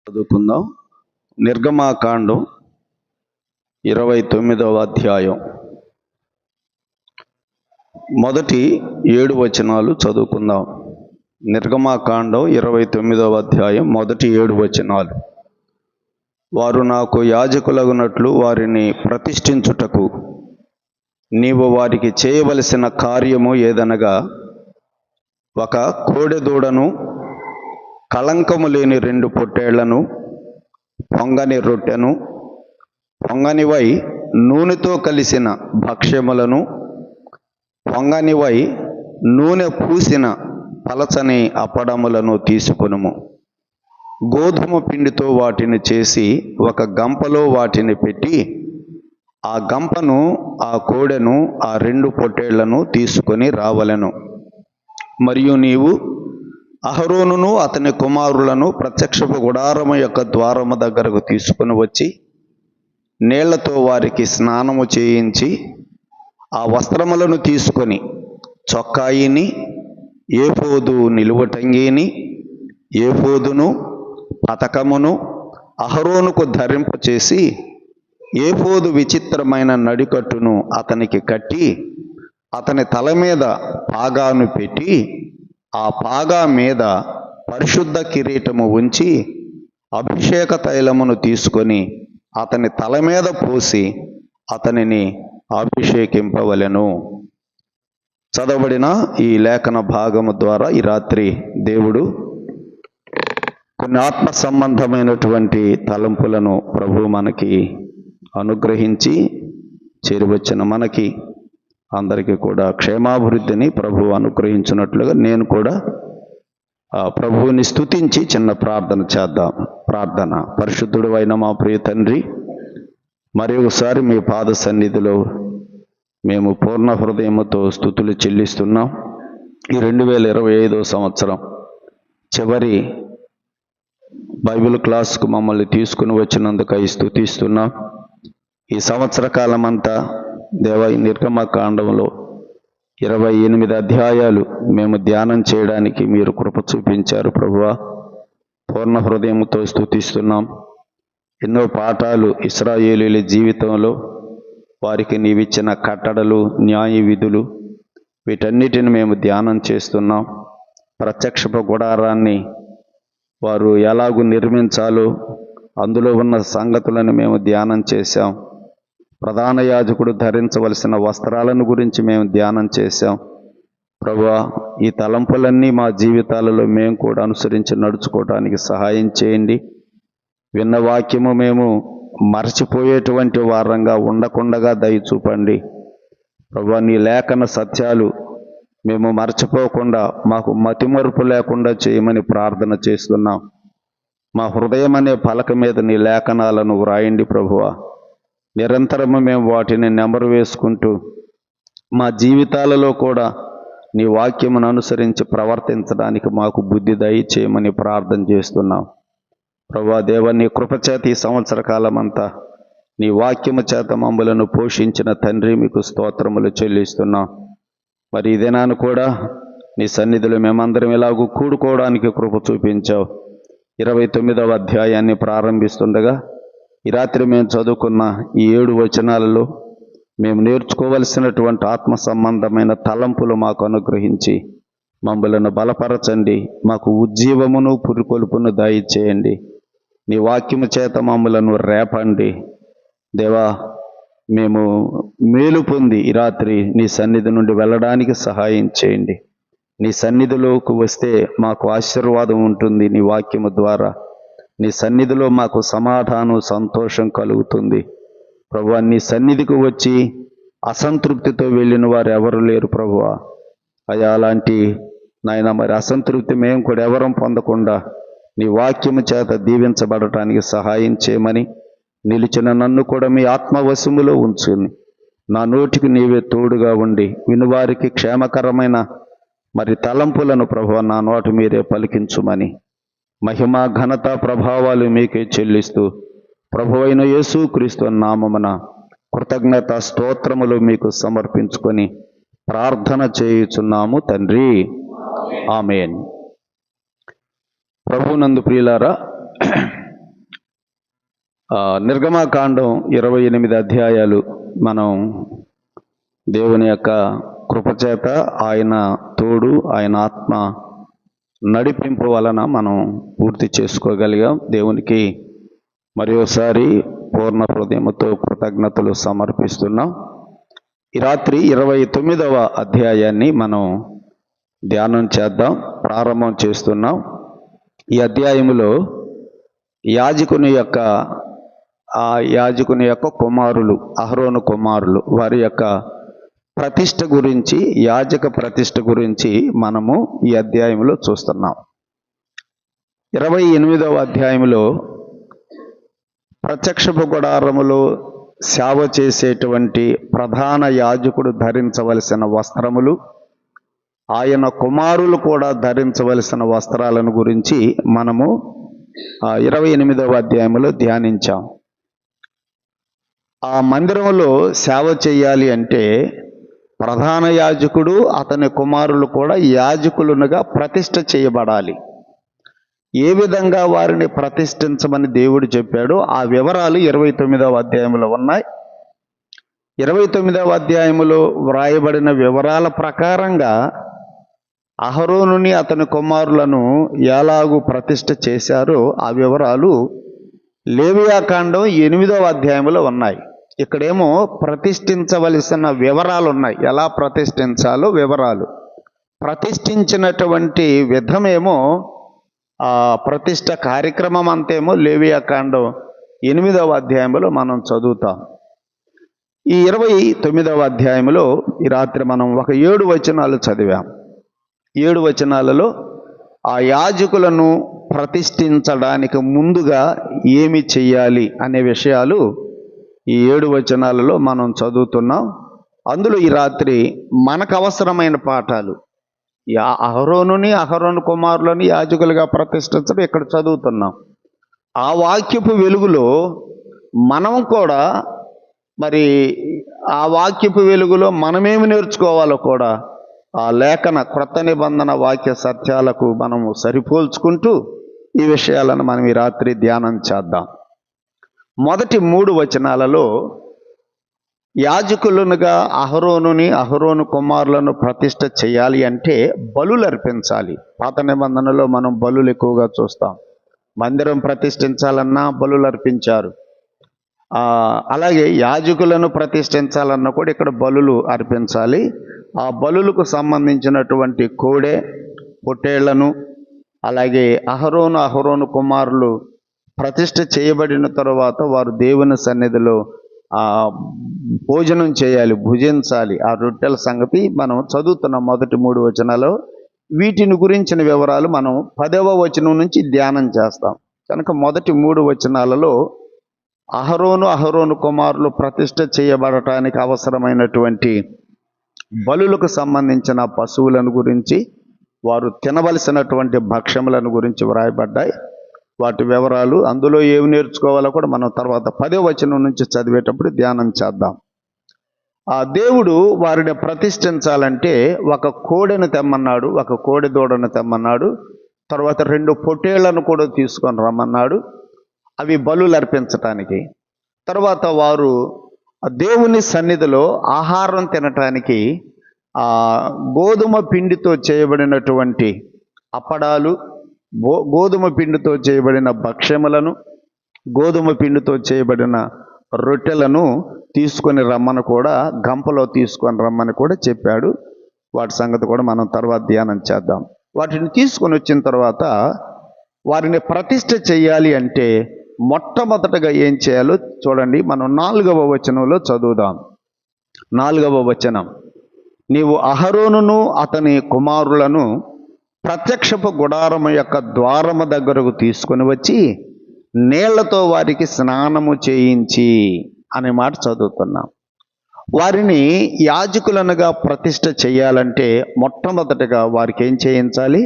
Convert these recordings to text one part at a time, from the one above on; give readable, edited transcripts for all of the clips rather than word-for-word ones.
చదువుకుందాం. నిర్గమాకాండం 29వ అధ్యాయం మొదటి 7 వచనాలు చదువుకుందాం. నిర్గమాకాండం 29వ అధ్యాయం మొదటి 7 వచనాలు. వారు నాకు యాజకులగునట్లు వారిని ప్రతిష్ఠించుటకు నీవు వారికి చేయవలసిన కార్యము ఏదనగా, ఒక కోడెదూడను, కళంకము లేని 2 పొట్టేళ్లను, పొంగని రొట్టెను, పొంగనివై నూనెతో కలిసిన భక్ష్యములను, పొంగనివై నూనె పూసిన పలచని అప్పడములను తీసుకొనుము. గోధుమ పిండితో వాటిని చేసి ఒక గంపలో వాటిని పెట్టి, ఆ గంపను, ఆ కోడెను, ఆ 2 పొట్టేళ్లను తీసుకొని రావలెను. మరియు నీవు అహరోనును అతని కుమారులను ప్రత్యక్షపు గుడారము యొక్క ద్వారము దగ్గరకు తీసుకుని వచ్చి నీళ్లతో వారికి స్నానము చేయించి, ఆ వస్త్రములను తీసుకొని చొక్కాయిని, ఏఫోదు నిలువటంగీని, ఏఫోదును, పతకమును అహరోనుకు ధరింపచేసి, ఏఫోదు విచిత్రమైన నడికట్టును అతనికి కట్టి, అతని తల మీద పాగాను పెట్టి, ఆ పాగా మీద పరిశుద్ధ కిరీటము ఉంచి, అభిషేక తైలమును తీసుకొని అతని తల మీద పోసి అతనిని అభిషేకింపవలెను. చదవబడిన ఈ లేఖన భాగము ద్వారా ఈ రాత్రి దేవుడు కొన్ని ఆత్మ సంబంధమైనటువంటి తలంపులను ప్రభు మనకి అనుగ్రహించి, చేరువచ్చిన మనకి అందరికీ కూడా క్షేమాభివృద్ధిని ప్రభు అనుగ్రహించినట్లుగా నేను కూడా ప్రభువుని స్తుతించి చిన్న ప్రార్థన చేద్దాం. ప్రార్థన. పరిశుద్ధుడు అయిన మా ప్రియ తండ్రి, మరి ఒకసారి మీ పాద సన్నిధిలో మేము పూర్ణ హృదయముతో స్తుతులు చెల్లిస్తున్నాం. ఈ 2025 సంవత్సరం చివరి బైబిల్ క్లాస్కు మమ్మల్ని తీసుకుని వచ్చినందుకై స్తుతిస్తున్నాం. ఈ సంవత్సర కాలం అంతా దేవ నిర్గమకాండంలో 28 అధ్యాయాలు మేము ధ్యానం చేయడానికి మీరు కృప చూపించారు ప్రభువా. పూర్ణ హృదయంతో స్తుతిస్తున్నాం. ఎన్నో పాఠాలు ఇశ్రాయేలీయుల జీవితంలో వారికి నీవిచ్చిన కట్టడలు, న్యాయ విధులు, వీటన్నిటిని మేము ధ్యానం చేస్తున్నాం. ప్రత్యక్షపు గుడారాన్ని వారు ఎలాగూ నిర్మించాలో అందులో ఉన్న సంగతులను మేము ధ్యానం చేశాం. ప్రధాన యాజకుడు ధరించవలసిన వస్త్రాలను గురించి మేము ధ్యానం చేశాం. ప్రభువా, ఈ తలంపులన్నీ మా జీవితాలలో మేము కూడా అనుసరించి నడుచుకోవడానికి సహాయం చేయండి. విన్న వాక్యము మేము మరచిపోయేటువంటి వారంగా ఉండకుండగా దయ చూపండి. ప్రభువా, నీ లేఖన సత్యాలు మేము మరచిపోకుండా మాకు మతిమరుపు లేకుండా చేయమని ప్రార్థన చేస్తున్నాం. మా హృదయం అనే పలక మీద నీ లేఖనాలను వ్రాయండి ప్రభువా. నిరంతరము మేము వాటిని నెమరు వేసుకుంటూ మా జీవితాలలో కూడా నీ వాక్యమును అనుసరించి ప్రవర్తించడానికి మాకు బుద్ధి దయచేయమని ప్రార్థన చేస్తున్నాం. ప్రభువా దేవ, నీ కృపచేత ఈ సంవత్సర కాలం అంతా నీ వాక్యము చేత మమ్మలను పోషించిన తండ్రి, మీకు స్తోత్రములు చెల్లిస్తున్నాం. మరి ఈ దినాన్ని కూడా నీ సన్నిధిలో మేమందరం ఇలాగూ కూడుకోవడానికి కృప చూపించావు. 29వ అధ్యాయాన్ని ప్రారంభిస్తుండగా ఈ రాత్రి మేము చదువుకున్న ఈ 7 వచనాలలో మేము నేర్చుకోవలసినటువంటి ఆత్మ సంబంధమైన తలంపులు మాకు అనుగ్రహించి మమ్మలను బలపరచండి. మాకు ఉజ్జీవమును పురికొల్పును దయచేయండి. నీ వాక్యము చేత మమ్మలను రేపండి. దేవా, మేము మేలు పొంది ఈ రాత్రి నీ సన్నిధి నుండి వెళ్ళడానికి సహాయం చేయండి. నీ సన్నిధిలోకి వస్తే మాకు ఆశీర్వాదం ఉంటుంది. నీ వాక్యము ద్వారా నీ సన్నిధిలో మాకు సమాధానం, సంతోషం కలుగుతుంది. ప్రభువా, నీ సన్నిధికి వచ్చి అసంతృప్తితో వెళ్ళిన వారు ఎవరు లేరు ప్రభువా. అయ్యా, అలాంటి నాయన మరి అసంతృప్తి మేము కూడా ఎవరం పొందకుండా నీ వాక్యము చేత దీవించబడటానికి సహాయం చేయమని, నిలిచిన నన్ను కూడా మీ ఆత్మవశములో ఉంచుని నా నోటికి నీవే తోడుగా ఉండి వినువారికి క్షేమకరమైన మరి తలంపులను ప్రభువా నా నోటి మీరే పలికించుమని, మహిమ, ఘనత, ప్రభావాలు మీకే చెల్లిస్తూ ప్రభువైన యేసుక్రీస్తు నామమున కృతజ్ఞత స్తోత్రములు మీకు సమర్పించుకొని ప్రార్థన చేయుచున్నాము తండ్రి. ఆమేన్. ప్రభునందు ప్రియులారా, నిర్గమకాండం 28 అధ్యాయాలు మనం దేవుని యొక్క కృపచేత, ఆయన తోడు, ఆయన ఆత్మ నడిపింపు వలన మనం పూర్తి చేసుకోగలిగాం. దేవునికి మరోసారి పూర్ణ హృదయముతో కృతజ్ఞతలు సమర్పిస్తున్నాం. ఈ రాత్రి 29వ అధ్యాయాన్ని మనం ధ్యానం చేద్దాం, ప్రారంభం చేస్తున్నాం. ఈ అధ్యాయములో యాజకుని యొక్క కుమారులు, అహరోను కుమారులు, వారి యొక్క ప్రతిష్ఠ గురించి, యాజక ప్రతిష్ఠ గురించి మనము ఈ అధ్యాయంలో చూస్తున్నాం. 28వ అధ్యాయంలో ప్రత్యక్షపు గుడారములో సేవ చేసేటువంటి ప్రధాన యాజకుడు ధరించవలసిన వస్త్రములు, ఆయన కుమారులు కూడా ధరించవలసిన వస్త్రాలను గురించి మనము 28వ అధ్యాయంలో ధ్యానించాం. ఆ మందిరంలో సేవ చేయాలి అంటే ప్రధాన యాజకుడు, అతని కుమారులు కూడా యాజకులుగా ప్రతిష్ఠ చేయబడాలి. ఏ విధంగా వారిని ప్రతిష్ఠించమని దేవుడు చెప్పాడో ఆ వివరాలు 29వ అధ్యాయంలో ఉన్నాయి. 29వ అధ్యాయంలో వ్రాయబడిన వివరాల ప్రకారంగా అహరోనుని, అతని కుమారులను ఎలాగూ ప్రతిష్ఠ చేశారో ఆ వివరాలు లేవియాకాండం 8వ అధ్యాయంలో ఉన్నాయి. ఇక్కడేమో ప్రతిష్ఠించవలసిన వివరాలు ఉన్నాయి, ఎలా ప్రతిష్ఠించాలో వివరాలు. ప్రతిష్ఠించినటువంటి విధమేమో, ప్రతిష్ఠ కార్యక్రమం అంతేమో లేవియాకాండం 8వ అధ్యాయంలో మనం చదువుతాం. ఈ 29వ అధ్యాయంలో ఈ రాత్రి మనం ఒక 7 వచనాలు చదివాం. 7 వచనాలలో ఆ యాజకులను ప్రతిష్ఠించడానికి ముందుగా ఏమి చెయ్యాలి అనే విషయాలు ఈ 7 వచనాలలో మనం చదువుతున్నాం. అందులో ఈ రాత్రి మనకు అవసరమైన పాఠాలు, అహరోను కుమారులని యాజకులుగా ప్రతిష్ఠించడం ఇక్కడ చదువుతున్నాం. ఆ వాక్యపు వెలుగులో మనం కూడా, మరి ఆ వాక్యపు వెలుగులో మనమేమి నేర్చుకోవాలో కూడా ఆ లేఖన క్రొత్త నిబంధన వాక్య సత్యాలకు మనము సరిపోల్చుకుంటూ ఈ విషయాలను మనం ఈ రాత్రి ధ్యానం చేద్దాం. మొదటి 3 వచనాలలో యాజకులుగా అహరోను కుమారులను ప్రతిష్ఠ చేయాలి అంటే బలులు అర్పించాలి. పాత నిబంధనలో మనం బలులు ఎక్కువగా చూస్తాం. మందిరం ప్రతిష్ఠించాలన్నా బలులు అర్పించారు. అలాగే యాజకులను ప్రతిష్ఠించాలన్నా కూడా ఇక్కడ బలులు అర్పించాలి. ఆ బలులకు సంబంధించినటువంటి కోడె, పొట్టేళ్లను, అలాగే అహరోను కుమారులు ప్రతిష్ఠ చేయబడిన తరువాత వారు దేవుని సన్నిధిలో భోజనం చేయాలి, భుజించాలి. ఆ రొట్టెల సంగతి మనం చదువుతున్న మొదటి 3 వచనాలు. వీటిని గురించిన వివరాలు మనం 10వ వచనం నుంచి ధ్యానం చేస్తాం. కనుక మొదటి 3 వచనాలలో అహరోను కుమారులు ప్రతిష్ఠ చేయబడటానికి అవసరమైనటువంటి బలులకు సంబంధించిన పశువులను గురించి, వారు తినవలసినటువంటి భక్ష్యములను గురించి వ్రాయబడ్డాయి. వాటి వివరాలు, అందులో ఏమి నేర్చుకోవాలో కూడా మనం తర్వాత 10వ వచనం నుంచి చదివేటప్పుడు ధ్యానం చేద్దాం. ఆ దేవుడు వారిని ప్రతిష్ఠించాలంటే ఒక కోడెను తెమ్మన్నాడు, ఒక కోడె దూడను తెమ్మన్నాడు. తర్వాత 2 పొట్టేళ్లను కూడా తీసుకొని రమ్మన్నాడు, అవి బలులు అర్పించటానికి. తర్వాత వారు దేవుని సన్నిధిలో ఆహారం తినటానికి గోధుమ పిండితో చేయబడినటువంటి అప్పడాలు, గోధుమ పిండితో చేయబడిన భక్ష్యములను, గోధుమ పిండితో చేయబడిన రొట్టెలను తీసుకొని రమ్మని కూడా, గంపలో తీసుకొని రమ్మని కూడా చెప్పాడు. వాటి సంగతి కూడా మనం తర్వాత ధ్యానం చేద్దాం. వాటిని తీసుకొని వచ్చిన తర్వాత వారిని ప్రతిష్ఠ చేయాలి అంటే మొట్టమొదటగా ఏం చేయాలో చూడండి. మనం 4వ వచనంలో చదువుదాం. 4వ వచనం, నీవు అహరోనును అతని కుమారులను ప్రత్యక్షపు గుడారము యొక్క ద్వారము దగ్గరకు తీసుకొని వచ్చి నీళ్లతో వారికి స్నానము చేయించి అనే మాట చదువుతున్నాం. వారిని యాజకులనుగా ప్రతిష్ఠ చేయాలంటే మొట్టమొదటిగా వారికి ఏం చేయించాలి?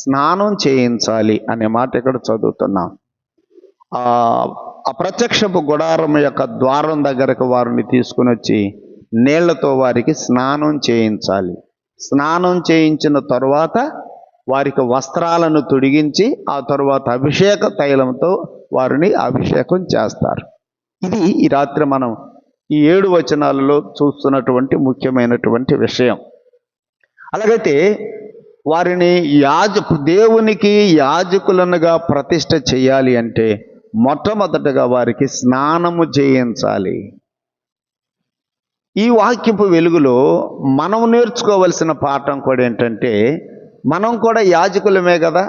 స్నానం చేయించాలి అనే మాట ఇక్కడ చదువుతున్నాం. ఆ ప్రత్యక్షపు గుడారం యొక్క ద్వారం దగ్గరకు వారిని తీసుకుని వచ్చి నీళ్లతో వారికి స్నానం చేయించాలి. స్నానం చేయించిన తరువాత వారికి వస్త్రాలను తొడిగించి ఆ తరువాత అభిషేక తైలంతో వారిని అభిషేకం చేస్తారు. ఇది ఈ రాత్రి మనం ఈ 7 వచనాలలో చూస్తున్నటువంటి ముఖ్యమైనటువంటి విషయం. అలాగైతే వారిని దేవునికి యాజకులనుగా ప్రతిష్ఠ చేయాలి అంటే మొట్టమొదటగా వారికి స్నానము చేయించాలి. ఈ వాక్యపు వెలుగులో మనం నేర్చుకోవలసిన పాఠం కూడా ఏంటంటే, మనం కూడా యాజకులమే కదా.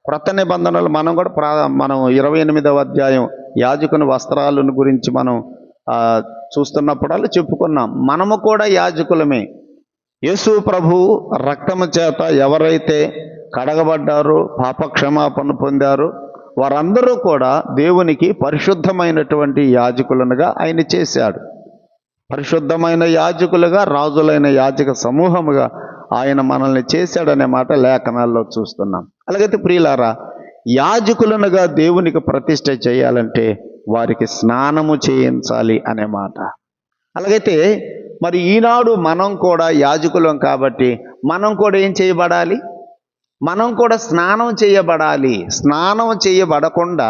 క్రొత్త నిబంధనలు మనం కూడా మనం 28వ అధ్యాయం యాజకుని వస్త్రాలను గురించి మనం చూస్తున్నప్పుడల్లా చెప్పుకున్నాం. మనము కూడా యాజకులమే. యేసు ప్రభు రక్తము చేత ఎవరైతే కడగబడ్డారో, పాపక్షమాపణ పొందారో వారందరూ కూడా దేవునికి పరిశుద్ధమైనటువంటి యాజకులనుగా ఆయన చేశాడు. పరిశుద్ధమైన యాజకులుగా, రాజులైన యాజక సమూహముగా ఆయన మనల్ని చేశాడనే మాట లేఖనాల్లో చూస్తున్నాం. అలాగైతే ప్రియులారా, యాజకులనుగా దేవునికి ప్రతిష్ఠ చేయాలంటే వారికి స్నానము చేయించాలి అనే మాట. అలాగైతే మరి ఈనాడు మనం కూడా యాజకులం కాబట్టి మనం కూడా ఏం చేయబడాలి? మనం కూడా స్నానం చేయబడాలి. స్నానం చేయబడకుండా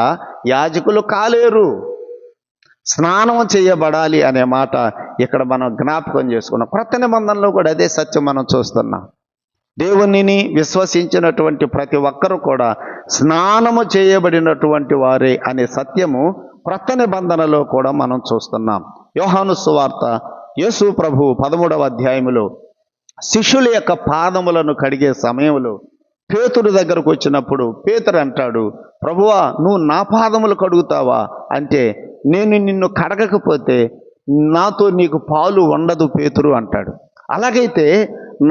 యాజకులు కాలేరు. స్నానం చేయబడాలి అనే మాట ఇక్కడ మనం జ్ఞాపకం చేసుకున్నాం. క్రొత్త నిబంధనలో కూడా అదే సత్యం మనం చూస్తున్నాం. దేవునిని విశ్వసించినటువంటి ప్రతి ఒక్కరూ కూడా స్నానము చేయబడినటువంటి వారే అనే సత్యము క్రొత్త నిబంధనలో కూడా మనం చూస్తున్నాం. యోహాను సువార్త యేసు ప్రభు 13వ అధ్యాయములో శిష్యుల యొక్క పాదములను కడిగే సమయంలో పేతురు దగ్గరకు వచ్చినప్పుడు పేతురు అంటాడు, ప్రభువా, నువ్వు నా పాదములు కడుగుతావా అంటే, నేను నిన్ను కడగకపోతే నాతో నీకు పాలు ఉండదు పేతురు అంటాడు. అలాగైతే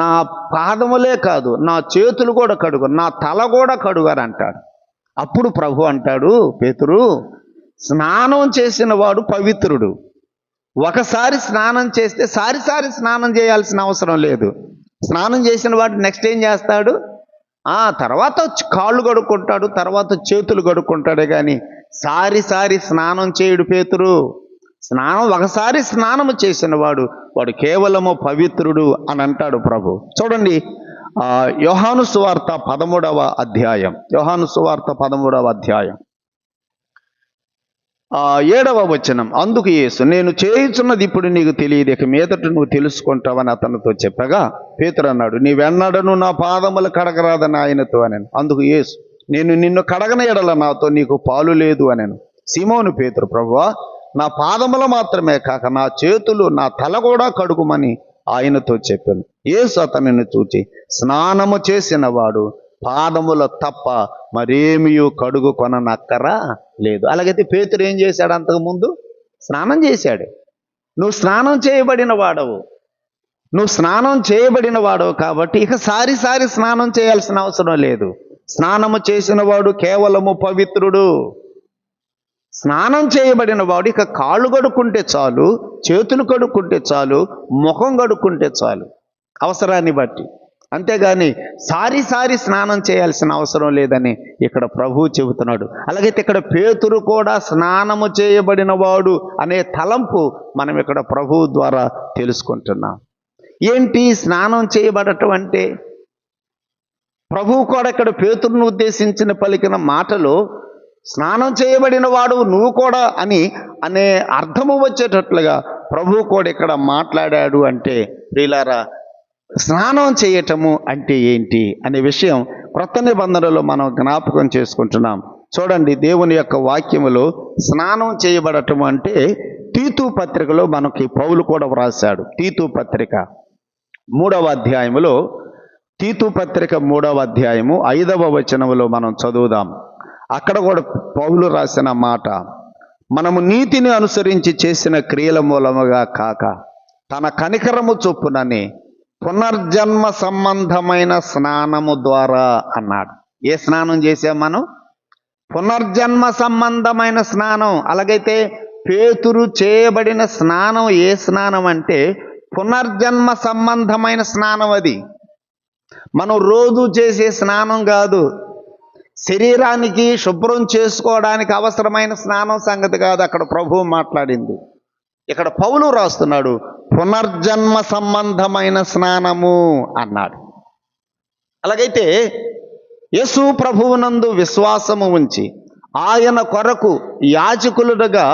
నా పాదములే కాదు, నా చేతులు కూడా కడుగు, నా తల కూడా కడుగారు అంటాడు. అప్పుడు ప్రభు అంటాడు, పేతురు, స్నానం చేసిన వాడు పవిత్రుడు. ఒకసారి స్నానం చేస్తే సారి స్నానం చేయాల్సిన అవసరం లేదు. స్నానం చేసిన వాడు నెక్స్ట్ ఏం చేస్తాడు? తర్వాత కాళ్ళు కడుక్కుంటాడు, తర్వాత చేతులు కడుక్కుంటాడే కానీ సారి స్నానం చేయడు పేతురు. ఒకసారి స్నానం చేసిన వాడు కేవలము పవిత్రుడు అని అంటాడు ప్రభు. చూడండి, యోహాను సువార్త 13వ అధ్యాయం, యోహాను సువార్త 13వ అధ్యాయం 7వ వచనం. అందుకు యేసు, నేను చేయుచున్నది ఇప్పుడు నీకు తెలియదు, ఇక మీదట నువ్వు తెలుసుకుంటావని అతనితో చెప్పగా పేతురు అన్నాడు, నీవెన్నడను నా పాదములు కడగరాదని ఆయనతో అనెను. అందుకు యేసు, నేను నిన్ను కడగన ఎడల నాతో నీకు పాలు లేదు అనెను. సీమోను పేతురు, ప్రభువా, నా పాదములు మాత్రమే కాక నా చేతులు, నా తల కూడా కడుగుమని ఆయనతో చెప్పాను. యేసు అతనిని చూచి, స్నానము చేసిన వాడు పాదములు తప్ప మరేమీ కడుగు కొననక్కరా లేదు. అలాగైతే పేతురు ఏం చేశాడు? అంతకుముందు స్నానం చేశాడు. నువ్వు స్నానం చేయబడిన వాడవు కాబట్టి ఇక సారి స్నానం చేయాల్సిన అవసరం లేదు. స్నానము చేసిన వాడు కేవలము పవిత్రుడు. స్నానం చేయబడిన వాడు ఇక కాళ్ళు కడుక్కుంటే చాలు, చేతులు కడుక్కుంటే చాలు, ముఖం కడుక్కుంటే చాలు అవసరాన్ని బట్టి. అంతేగాని సారి స్నానం చేయాల్సిన అవసరం లేదని ఇక్కడ ప్రభువు చెబుతున్నాడు. అలాగైతే ఇక్కడ పేతురు కూడా స్నానము చేయబడిన వాడు అనే తలంపు మనం ఇక్కడ ప్రభువు ద్వారా తెలుసుకుంటున్నాం. ఏంటి స్నానం చేయబడటం అంటే? ప్రభువు కూడా ఇక్కడ పేతురును ఉద్దేశించిన పలికిన మాటలో స్నానం చేయబడిన వాడు నువ్వు కూడా అనే అర్థము వచ్చేటట్లుగా ప్రభువు కూడా ఇక్కడ మాట్లాడాడు. అంటే ప్రియులారా, స్నానం చేయటము అంటే ఏంటి అనే విషయం క్రొత్త నిబంధనలో మనం జ్ఞాపకం చేసుకుంటున్నాం. చూడండి, దేవుని యొక్క వాక్యములో స్నానం చేయబడటం అంటే తీతు పత్రికలో మనకి పౌలు కూడా వ్రాశాడు. తీతు పత్రిక 3వ అధ్యాయములో, తీతు పత్రిక 3వ అధ్యాయము 5వ వచనములో మనం చదువుదాం. అక్కడ కూడా పౌలు రాసిన మాట, మనము నీతిని అనుసరించి చేసిన క్రియల మూలముగా కాక తన కనికరము చొప్పునని పునర్జన్మ సంబంధమైన స్నానము ద్వారా అన్నాడు. ఏ స్నానం చేసాం మనం? పునర్జన్మ సంబంధమైన స్నానం. అలాగైతే పేతురు చేయబడిన స్నానం ఏ స్నానం అంటే పునర్జన్మ సంబంధమైన స్నానం. అది మనం రోజు చేసే స్నానం కాదు. శరీరానికి శుభ్రం చేసుకోవడానికి అవసరమైన స్నానం సంగతి కాదు అక్కడ ప్రభువు మాట్లాడింది. ఇక్కడ పౌలు రాస్తున్నాడు, పునర్జన్మ సంబంధమైన స్నానము అన్నాడు. అలాగైతే యేసు ప్రభువునందు విశ్వాసము ఉంచి ఆయన కొరకు యాజకులుగా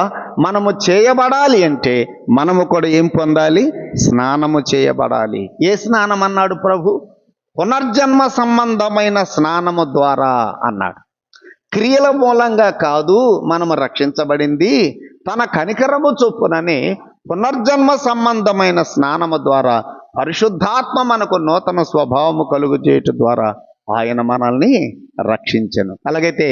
మనము చేయబడాలి అంటే మనము కూడా ఏం పొందాలి? స్నానము చేయబడాలి. ఏ స్నానం అన్నాడు ప్రభు? పునర్జన్మ సంబంధమైన స్నానము ద్వారా అన్నాడు. క్రియల మూలంగా కాదు మనము రక్షించబడింది, తన కనికరము చొప్పుననే పునర్జన్మ సంబంధమైన స్నానము ద్వారా పరిశుద్ధాత్మ మనకు నూతన స్వభావము కలుగు చేయటం ద్వారా ఆయన మనల్ని రక్షించెను. అలాగైతే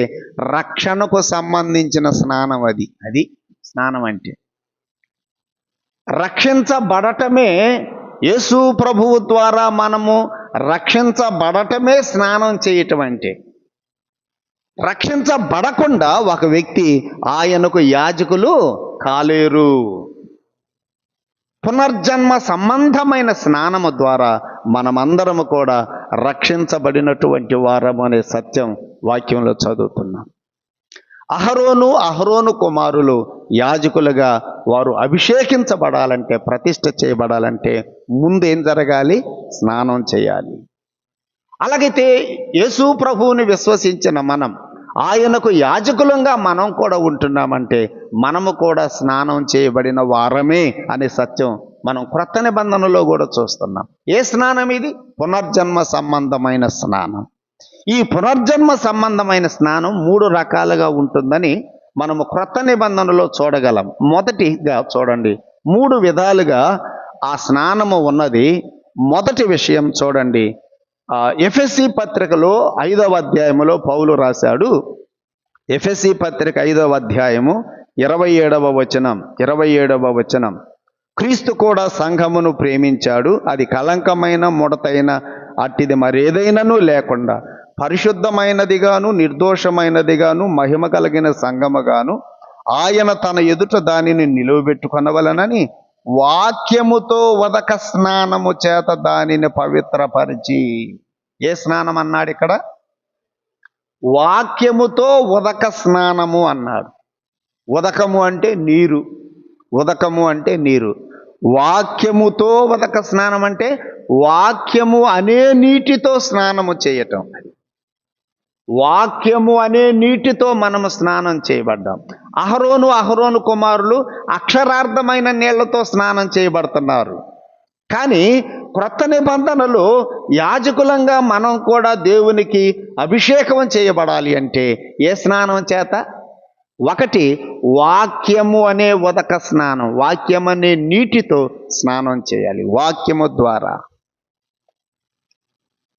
రక్షణకు సంబంధించిన స్నానం అది స్నానం అంటే. రక్షించబడటమే, యేసు ప్రభువు ద్వారా మనము రక్షించబడటమే స్నానం చేయటం అంటే. రక్షించబడకుండా ఒక వ్యక్తి ఆయనకు యాజకులు కాలేరు. పునర్జన్మ సంబంధమైన స్నానము ద్వారా మనమందరము కూడా రక్షించబడినటువంటి వారము అనే సత్యం వాక్యంలో చదువుతున్నాం. అహరోను కుమారులు యాజకులుగా వారు అభిషేకించబడాలంటే, ప్రతిష్ఠ చేయబడాలంటే ముందు ఏం జరగాలి? స్నానం చేయాలి. అలాగైతే యేసు ప్రభువుని విశ్వసించిన మనం ఆయనకు యాజకులంగా మనం కూడా ఉంటున్నామంటే మనము కూడా స్నానం చేయబడిన వారమే అనే సత్యం మనం క్రొత్త నిబంధనలో కూడా చూస్తున్నాం. ఏ స్నానం ఇది? పునర్జన్మ సంబంధమైన స్నానం. ఈ పునర్జన్మ సంబంధమైన స్నానం 3 రకాలుగా ఉంటుందని మనము క్రొత్త నిబంధనలో చూడగలం. మొదటిగా చూడండి, 3 విధాలుగా ఆ స్నానము ఉన్నది. మొదటి విషయం చూడండి, ఎఫెసీ పత్రికలో 5వ అధ్యాయములో పౌలు రాశాడు. ఎఫెసీ పత్రిక 5వ అధ్యాయము 27వ వచనం, క్రీస్తు కూడా సంఘమును ప్రేమించాడు, అది కలంకమైన ముడతైన అట్టిది మరేదైనను లేకుండా పరిశుద్ధమైనదిగాను నిర్దోషమైనదిగాను మహిమ కలిగిన సంఘముగాను ఆయన తన ఎదుట దానిని నిలువబెట్టుకొనవలనని వాక్యముతో ఉదక స్నానము చేత దానిని పవిత్రపరిచి. ఏ స్నానం అన్నాడు ఇక్కడ? వాక్యముతో ఉదక స్నానము అన్నాడు. ఉదకము అంటే నీరు, ఉదకము అంటే నీరు. వాక్యముతో ఉదక స్నానం అంటే వాక్యము అనే నీటితో స్నానము చేయటం. వాక్యము అనే నీటితో మనము స్నానం చేయబడ్డాం. అహరోను కుమారులు అక్షరార్థమైన నీళ్లతో స్నానం చేయబడుతున్నారు. కానీ క్రొత్త నిబంధనలో యాజకులంగా మనం కూడా దేవునికి అభిషేకం చేయబడాలి అంటే ఏ స్నానం చేత? ఒకటి, వాక్యము అనే ఉదక స్నానం, వాక్యం అనే నీటితో స్నానం చేయాలి. వాక్యము ద్వారా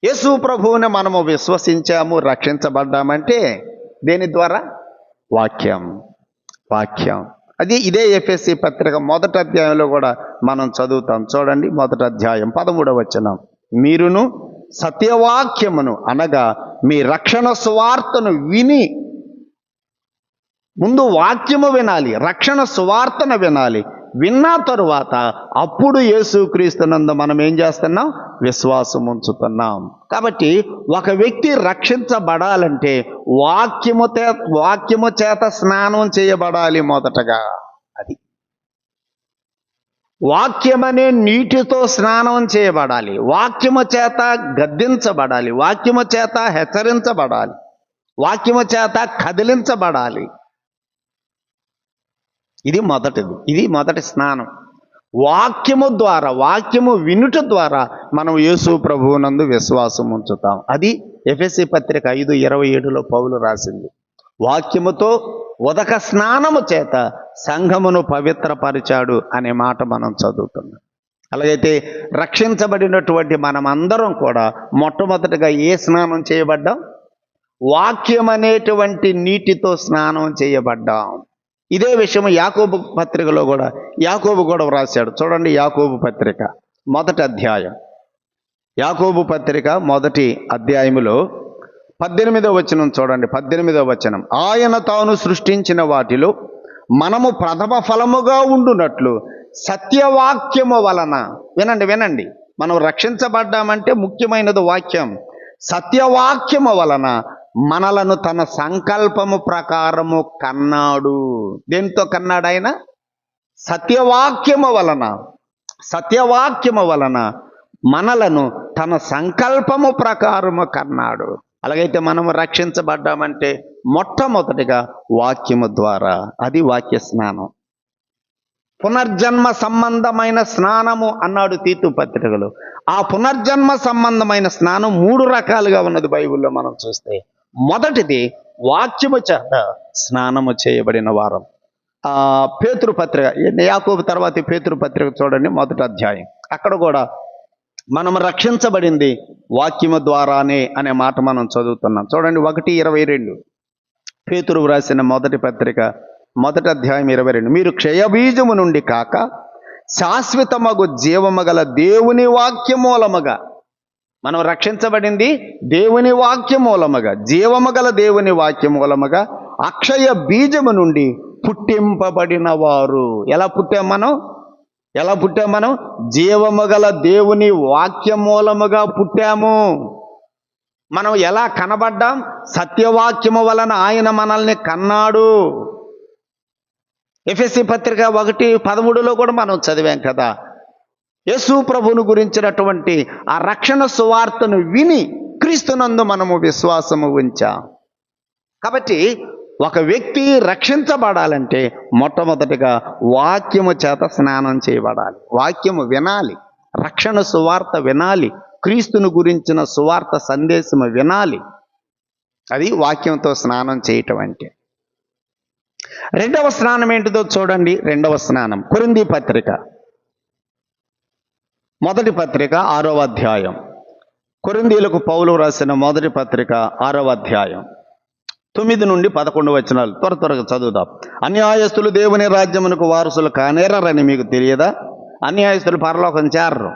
యేసు ప్రభువుని మనము విశ్వసించాము, రక్షించబడ్డామంటే దేని ద్వారా? వాక్యం. ఇదే ఎఫెసీ పత్రిక 1వ అధ్యాయంలో కూడా మనం చదువుతాం. చూడండి, 1వ అధ్యాయం 13వ వచనం, మీరును సత్యవాక్యమును అనగా మీ రక్షణ సువార్తను విని. ముందు వాక్యము వినాలి, రక్షణ సువార్తను వినాలి. విన్న తరువాత అప్పుడు యేసుక్రీస్తునందు మనం ఏం చేస్తున్నాం? విశ్వాసం ఉంచుతున్నాం. కాబట్టి ఒక వ్యక్తి రక్షించబడాలంటే వాక్యము చేత స్నానం చేయబడాలి. మొదటగా అది వాక్యమనే నీటితో స్నానం చేయబడాలి. వాక్యము చేత గద్దించబడాలి, వాక్యము చేత హెచ్చరించబడాలి, వాక్యము చేత కదిలించబడాలి. ఇది మొదటి స్నానం. వాక్యము ద్వారా, వాక్యము వినుట ద్వారా మనం యేసు ప్రభువునందు విశ్వాసం ఉంచుతాం. అది ఎఫెసీ పత్రిక 5:27లో పౌలు రాసింది. వాక్యముతో ఉదక స్నానము చేత సంఘమును పవిత్రపరిచాడు అనే మాట మనం చదువుతున్నాం. అలాగైతే రక్షించబడినటువంటి మనమందరం కూడా మొట్టమొదటిగా ఏ స్నానం చేయబడ్డాం? వాక్యం అనేటువంటి నీటితో స్నానం చేయబడ్డాం. ఇదే విషయం యాకోబు పత్రికలో కూడా యాకోబు కూడా వ్రాశాడు. చూడండి, యాకోబు పత్రిక 1వ అధ్యాయం, యాకోబు పత్రిక 1వ అధ్యాయములో 18వ వచనం చూడండి. 18వ వచనం, ఆయన తాను సృష్టించిన వాటిలో మనము ప్రథమ ఫలముగా ఉండునట్లు సత్యవాక్యము వలన. వినండి, మనం రక్షించబడ్డామంటే ముఖ్యమైనది వాక్యం. సత్యవాక్యము వలన మనలను తన సంకల్పము ప్రకారము కన్నాడు. దేంతో కన్నాడు ఆయన? సత్యవాక్యము వలన మనలను తన సంకల్పము ప్రకారము కన్నాడు. అలాగైతే మనం రక్షించబడ్డామంటే మొట్టమొదటిగా వాక్యము ద్వారా, అది వాక్య స్నానం. పునర్జన్మ సంబంధమైన స్నానము అన్నాడు తీతు పత్రికలో. ఆ పునర్జన్మ సంబంధమైన స్నానం 3 రకాలుగా ఉన్నది బైబిల్లో మనం చూస్తే. మొదటిది వాక్యము చేత స్నానము చేయబడిన వారం. పేతురు పత్రిక, యాకోబు తర్వాత పేతురు పత్రిక చూడండి, 1వ అధ్యాయం. అక్కడ కూడా మనం రక్షించబడింది వాక్యము ద్వారానే అనే మాట మనం చదువుతున్నాం. చూడండి 1:22 పేతురు వ్రాసిన మొదటి పత్రిక 1వ అధ్యాయం 22. మీరు క్షయబీజము నుండి కాక శాశ్వతమగు జీవము గల దేవుని వాక్య మూలముగా, మనం రక్షించబడింది దేవుని వాక్య మూలముగా, జీవము గల దేవుని వాక్య మూలముగా అక్షయ బీజము నుండి పుట్టింపబడిన వారు. ఎలా పుట్టాం మనం? జీవము గల దేవుని వాక్య మూలముగా పుట్టాము. మనం ఎలా కనబడ్డాం? సత్యవాక్యము వలన ఆయన మనల్ని కన్నాడు. ఎఫెసీ పత్రిక 1:13 కూడా మనం చదివాం కదా. యేసు ప్రభువును గురించినటువంటి ఆ రక్షణ సువార్తను విని క్రీస్తునందు మనము విశ్వాసము ఉంచాం. కాబట్టి ఒక వ్యక్తి రక్షించబడాలంటే మొట్టమొదటిగా వాక్యము చేత స్నానం చేయబడాలి. వాక్యము వినాలి, రక్షణ సువార్త వినాలి, క్రీస్తును గురించిన సువార్త సందేశము వినాలి. అది వాక్యంతో స్నానం చేయటం అంటే. రెండవ స్నానం ఏంటిదో చూడండి. రెండవ స్నానం కొరింథీ పత్రిక, మొదటి పత్రిక 6వ అధ్యాయం. కొరింథీలకు పౌలు రాసిన మొదటి పత్రిక 6వ అధ్యాయం 9 నుండి 11 వచనాలు త్వరగా చదువుదాం. అన్యాయస్తులు దేవుని రాజ్యమునకు వారసులు కానేరని మీకు తెలియదా? అన్యాయస్తులు పరలోకం చేరరు.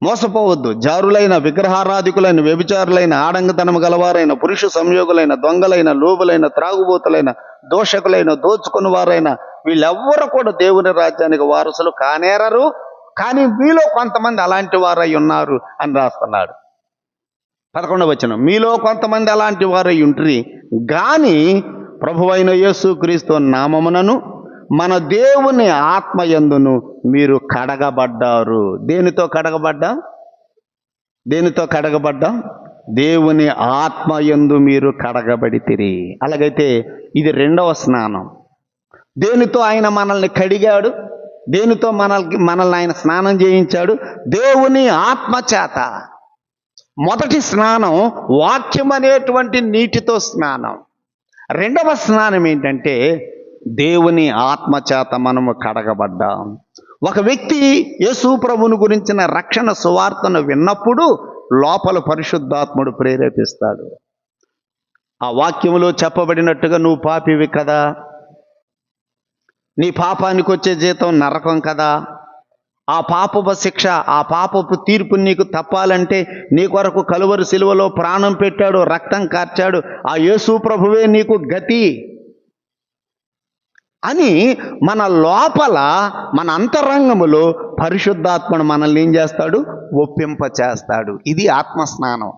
మోసపోవద్దు. జారులైన, విగ్రహారాధికులైన, వ్యభిచారులైన, ఆడంగతనము గలవారైన, పురుష సంయోగులైన, దొంగలైన, లోబులైన, త్రాగుబోతులైన, దోషకులైన, దోచుకుని వారైన వీళ్ళెవ్వరూ కూడా దేవుని రాజ్యానికి వారసులు కానేరరు. కానీ మీలో కొంతమంది అలాంటి వారై ఉన్నారు అని రాస్తున్నాడు. 11వ వచనం, మీలో కొంతమంది అలాంటి వారై ఉంట్రి గాని ప్రభువైన యేసుక్రీస్తు నామమునను మన దేవుని ఆత్మయందును మీరు కడగబడ్డారు. దేనితో కడగబడ్డాం? దేవుని ఆత్మయందు మీరు కడగబడితిరి. అలాగైతే ఇది రెండవ స్నానం. దేనితో ఆయన మనల్ని కడిగాడు? దేనితో మనల్ని ఆయన స్నానం చేయించాడు? దేవుని ఆత్మ చేత. మొదటి స్నానం వాక్యం అనేటువంటి నీటితో స్నానం. రెండవ స్నానం ఏంటంటే దేవుని ఆత్మ చేత మనము కడగబడ్డాం. ఒక వ్యక్తి యేసు ప్రభువును గురించిన రక్షణ సువార్తను విన్నప్పుడు లోపల పరిశుద్ధాత్ముడు ప్రేరేపిస్తాడు. ఆ వాక్యములో చెప్పబడినట్టుగా నువ్వు పాపివి కదా, నీ పాపానికి వచ్చే జీతం నరకం కదా, ఆ పాపపు శిక్ష, ఆ పాపపు తీర్పు నీకు తప్పాలంటే నీ కొరకు కలువరి సిలువలో ప్రాణం పెట్టాడు, రక్తం కార్చాడు, ఆ యేసు ప్రభువే నీకు గతి అని మన లోపల, మన అంతరంగములో పరిశుద్ధాత్మను మనల్ని ఏం చేస్తాడు? ఒప్పింప చేస్తాడు. ఇది ఆత్మస్నానం.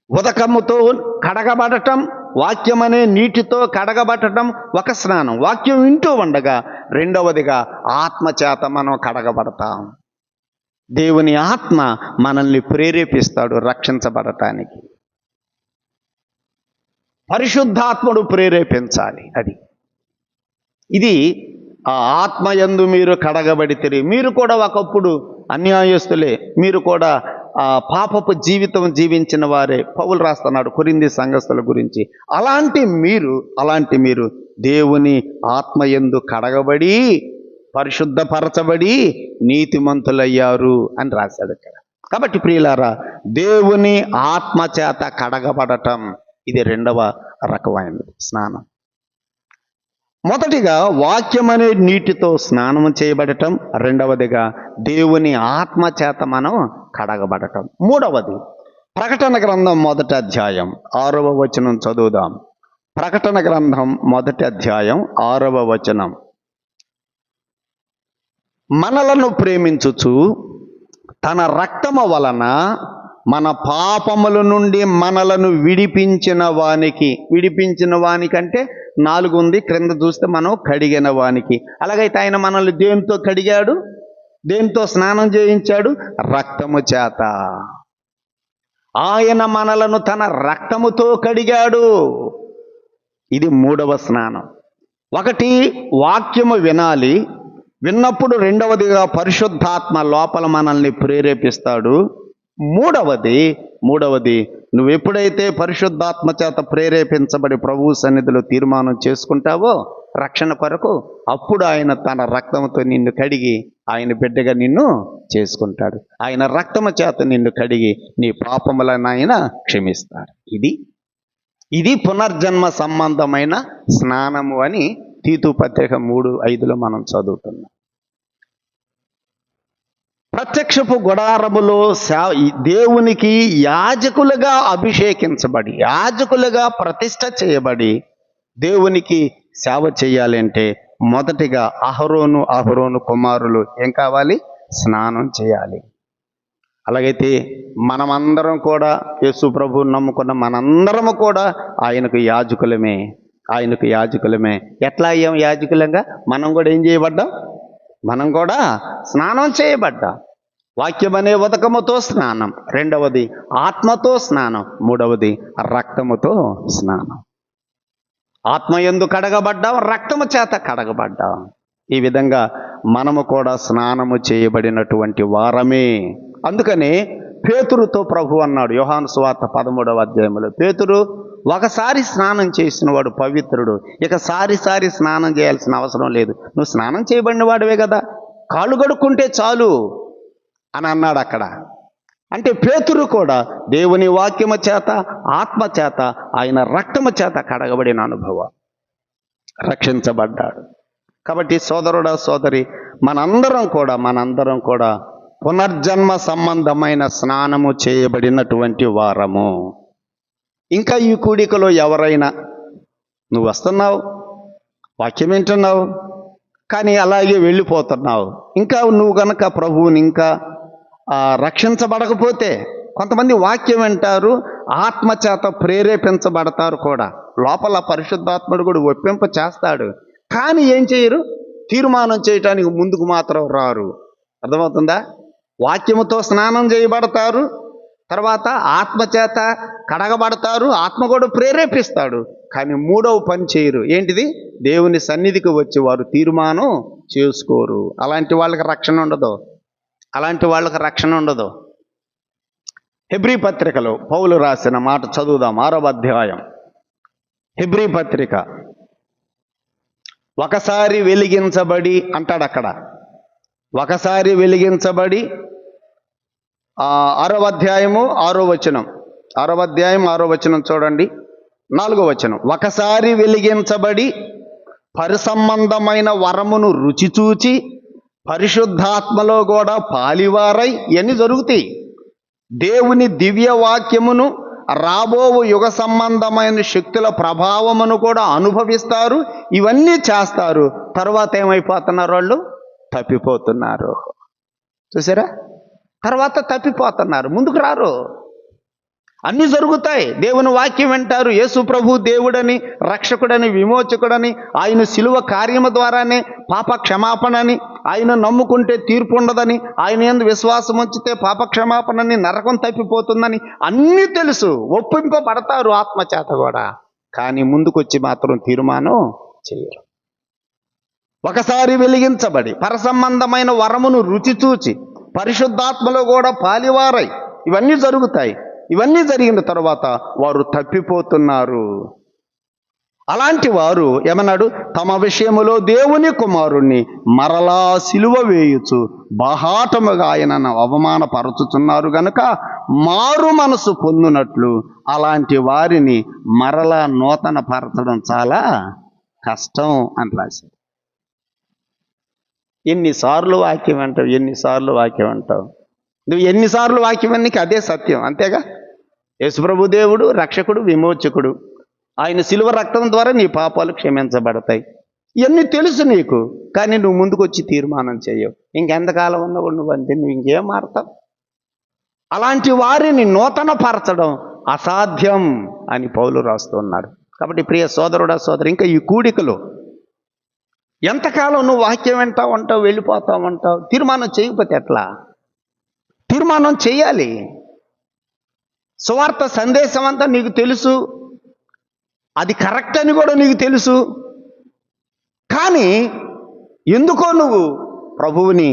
ఉదకముతో కడగబడటం, వాక్యం అనే నీటితో కడగబడటం ఒక స్నానం. వాక్యం వింటూ ఉండగా రెండవదిగా ఆత్మ చేత మనం కడగబడతాం. దేవుని ఆత్మ మనల్ని ప్రేరేపిస్తాడు రక్షించబడటానికి. పరిశుద్ధాత్ముడు ప్రేరేపించాలి. ఇది ఆ ఆత్మయందు మీరు కడగబడితిరి. మీరు కూడా ఒకప్పుడు అన్యాయస్తులే, మీరు కూడా ఆ పాపపు జీవితం జీవించిన వారే. పౌలు రాస్తున్నాడు కొరింథీ సంఘస్థుల గురించి. అలాంటి మీరు దేవుని ఆత్మయందు కడగబడి పరిశుద్ధపరచబడి నీతిమంతులయ్యారు అని రాశాడు ఇక్కడ. కాబట్టి ప్రియులారా, దేవుని ఆత్మ చేత కడగబడటం ఇది రెండవ రకమైన స్నానం. మొదటిగా వాక్యం అనే నీటితో స్నానం చేయబడటం, రెండవదిగా దేవుని ఆత్మ చేత మనం కడగబడటం. మూడవది ప్రకటన గ్రంథం 1వ అధ్యాయం 6వ వచనం చదువుదాం. ప్రకటన గ్రంథం 1వ అధ్యాయం 6వ వచనం. మనలను ప్రేమించుచు తన రక్తము వలన మన పాపముల నుండి మనలను విడిపించిన వానికి అంటే 4 ఉంది, క్రింద చూస్తే మనం కడిగిన వానికి. అలాగైతే ఆయన మనల్ని దేనితో కడిగాడు? దేనితో స్నానం చేయించాడు? రక్తము చేత. ఆయన మనలను తన రక్తముతో కడిగాడు. ఇది మూడవ స్నానం. ఒకటి, వాక్యము వినాలి. విన్నప్పుడు రెండవదిగా పరిశుద్ధాత్మ లోపల మనల్ని ప్రేరేపిస్తాడు. మూడవది నువ్వు ఎప్పుడైతే పరిశుద్ధాత్మ చేత ప్రేరేపించబడి ప్రభువు సన్నిధిలో తీర్మానం చేసుకుంటావో రక్షణ కొరకు, అప్పుడు ఆయన తన రక్తంతో నిన్ను కడిగి ఆయన బిడ్డగా నిన్ను చేసుకుంటాడు. ఆయన రక్తము చేత నిన్ను కడిగి నీ పాపములను ఆయన క్షమిస్తాడు. ఇది పునర్జన్మ సంబంధమైన స్నానము అని తీతు పత్రిక 3:5 మనం చదువుతున్నాం. ప్రత్యక్షపు గుడారములో దేవునికి యాజకులుగా అభిషేకించబడి, యాజకులుగా ప్రతిష్ట చేయబడి దేవునికి సేవ చేయాలంటే మొదటిగా అహరోను కుమారులు ఏం కావాలి? స్నానం చేయాలి. అలాగైతే మనమందరం కూడా యేసు ప్రభువుని నమ్ముకున్న మనందరము కూడా ఆయనకు యాజకులమే. ఎట్లా అయ్యాం యాజకులంగా? మనం కూడా ఏం చేయబడ్డాం? మనం కూడా స్నానం చేయబడ్డాం. వాక్యం అనే ఉదకముతో స్నానం, రెండవది ఆత్మతో స్నానం, మూడవది రక్తముతో స్నానం. ఆత్మయందు కడగబడ్డాం, రక్తము చేత కడగబడ్డాం. ఈ విధంగా మనము కూడా స్నానము చేయబడినటువంటి వారమే. అందుకనే పేతురుతో ప్రభు అన్నాడు యోహాను సువార్త 13వ అధ్యాయంలో, పేతురు ఒకసారి స్నానం చేసిన వాడు పవిత్రుడు, ఇక సారి స్నానం చేయాల్సిన అవసరం లేదు, నువ్వు స్నానం చేయబడిన వాడివే కదా, కాళ్ళు కడుక్కుంటే చాలు అని అన్నాడు అక్కడ. అంటే పేతురు కూడా దేవుని వాక్యము చేత, ఆత్మ చేత, ఆయన రక్తము చేత కడగబడిన అనుభవం, రక్షించబడ్డాడు. కాబట్టి సోదరుడా సోదరి, మనందరం కూడా పునర్జన్మ సంబంధమైన స్నానము చేయబడినటువంటి వారము. ఇంకా ఈ కూడికలో ఎవరైనా నువ్వు వస్తున్నావు, వాక్యం వింటున్నావు, కానీ అలాగే వెళ్ళిపోతున్నావు, ఇంకా నువ్వు గనక ప్రభువుని ఇంకా రక్షించబడకపోతే, కొంతమంది వాక్యం వింటారు, ఆత్మచేత ప్రేరేపించబడతారు కూడా, లోపల పరిశుద్ధాత్ముడు కూడా ఒప్పింప చేస్తాడు, కానీ ఏం చేయరు? తీర్మానం చేయటానికి ముందుకు మాత్రం రారు. అర్థమవుతుందా? వాక్యముతో స్నానం చేయబడతారు, తర్వాత ఆత్మచేత కడగబడతారు, ఆత్మ కూడా ప్రేరేపిస్తాడు, కానీ మూడవ పని చేయరు. ఏంటిది? దేవుని సన్నిధికి వచ్చి వారు తీర్మానం చేసుకోరు. అలాంటి వాళ్ళకి రక్షణ ఉండదు. హెబ్రీ పత్రికలో పౌలు రాసిన మాట చదువుదాం. 6వ అధ్యాయం హెబ్రీ పత్రిక. ఒకసారి వెలిగించబడి అంటాడు అక్కడ, ఒకసారి వెలిగించబడి 6వ అధ్యాయము 6వ వచనం, 6వ అధ్యాయం 6వ వచనం చూడండి, 4వ వచనం. ఒకసారి వెలిగించబడి పరిసంబంధమైన వరమును రుచి చూచి పరిశుద్ధాత్మలో కూడా పాలివారై ఇవన్నీ జరుగుతాయి. దేవుని దివ్య వాక్యమును, రాబోవు యుగ సంబంధమైన శక్తుల ప్రభావమును కూడా అనుభవిస్తారు. ఇవన్నీ చేస్తారు. తర్వాత ఏమైపోతున్నారు? వాళ్ళు తప్పిపోతున్నారు. చూసారా? తర్వాత తప్పిపోతున్నారు, ముందుకు రారు. అన్నీ జరుగుతాయి. దేవుని వాక్యం వింటారు, యేసు ప్రభు దేవుడని, రక్షకుడని, విమోచకుడని, ఆయన శిలువ కార్యము ద్వారానే పాప క్షమాపణని, ఆయన నమ్ముకుంటే తీర్పు ఉండదని, ఆయన యందు విశ్వాసం ఉంచితే పాప క్షమాపణని, నరకం తప్పిపోతుందని అన్నీ తెలుసు, ఒప్పింపబడతారు ఆత్మచేత కూడా, కానీ ముందుకొచ్చి మాత్రం తీర్మానం చేయరు. ఒకసారి వెలిగించబడి పరసంబంధమైన వరమును రుచి చూచి పరిశుద్ధాత్మలో కూడా పాలివారై ఇవన్నీ జరుగుతాయి. ఇవన్నీ జరిగిన తర్వాత వారు తప్పిపోతున్నారు. అలాంటి వారు ఏమన్నాడు? తమ విషయములో దేవుని కుమారుణ్ణి మరలా సిలువ వేయుచు బాహాటముగా ఆయనను అవమానపరచుతున్నారు గనుక మారు మనసు పొందునట్లు అలాంటి వారిని మరలా నూతన పరచడం చాలా కష్టం అని రాశారు. ఎన్నిసార్లు వాక్యం అంటావు? నువ్వు ఎన్నిసార్లు వాక్యం నీకు అదే సత్యం, అంతేగా? యేసుప్రభు దేవుడు, రక్షకుడు, విమోచకుడు, ఆయన శిలువ రక్తం ద్వారా నీ పాపాలు క్షమించబడతాయి. ఇవన్నీ తెలుసు నీకు, కానీ నువ్వు ముందుకు వచ్చి తీర్మానం చేయవు. ఇంకెంతకాలం ఉన్నవాడు నువ్వు అంతే, నువ్వు ఇంకేం మారుతావు? అలాంటి వారిని నూతన పరచడం అసాధ్యం అని పౌలు రాస్తున్నాడు. కాబట్టి ప్రియ సోదరుడా సోదరి, ఇంకా ఈ కూడికలో ఎంతకాలం నువ్వు వాక్యం వింటావు, వెళ్ళిపోతావు, తీర్మానం చేయకపోతే ఎట్లా? తీర్మానం చేయాలి. సువార్త సందేశం అంతా నీకు తెలుసు, అది కరెక్ట్ అని కూడా నీకు తెలుసు. కానీ ఎందుకో నువ్వు ప్రభువుని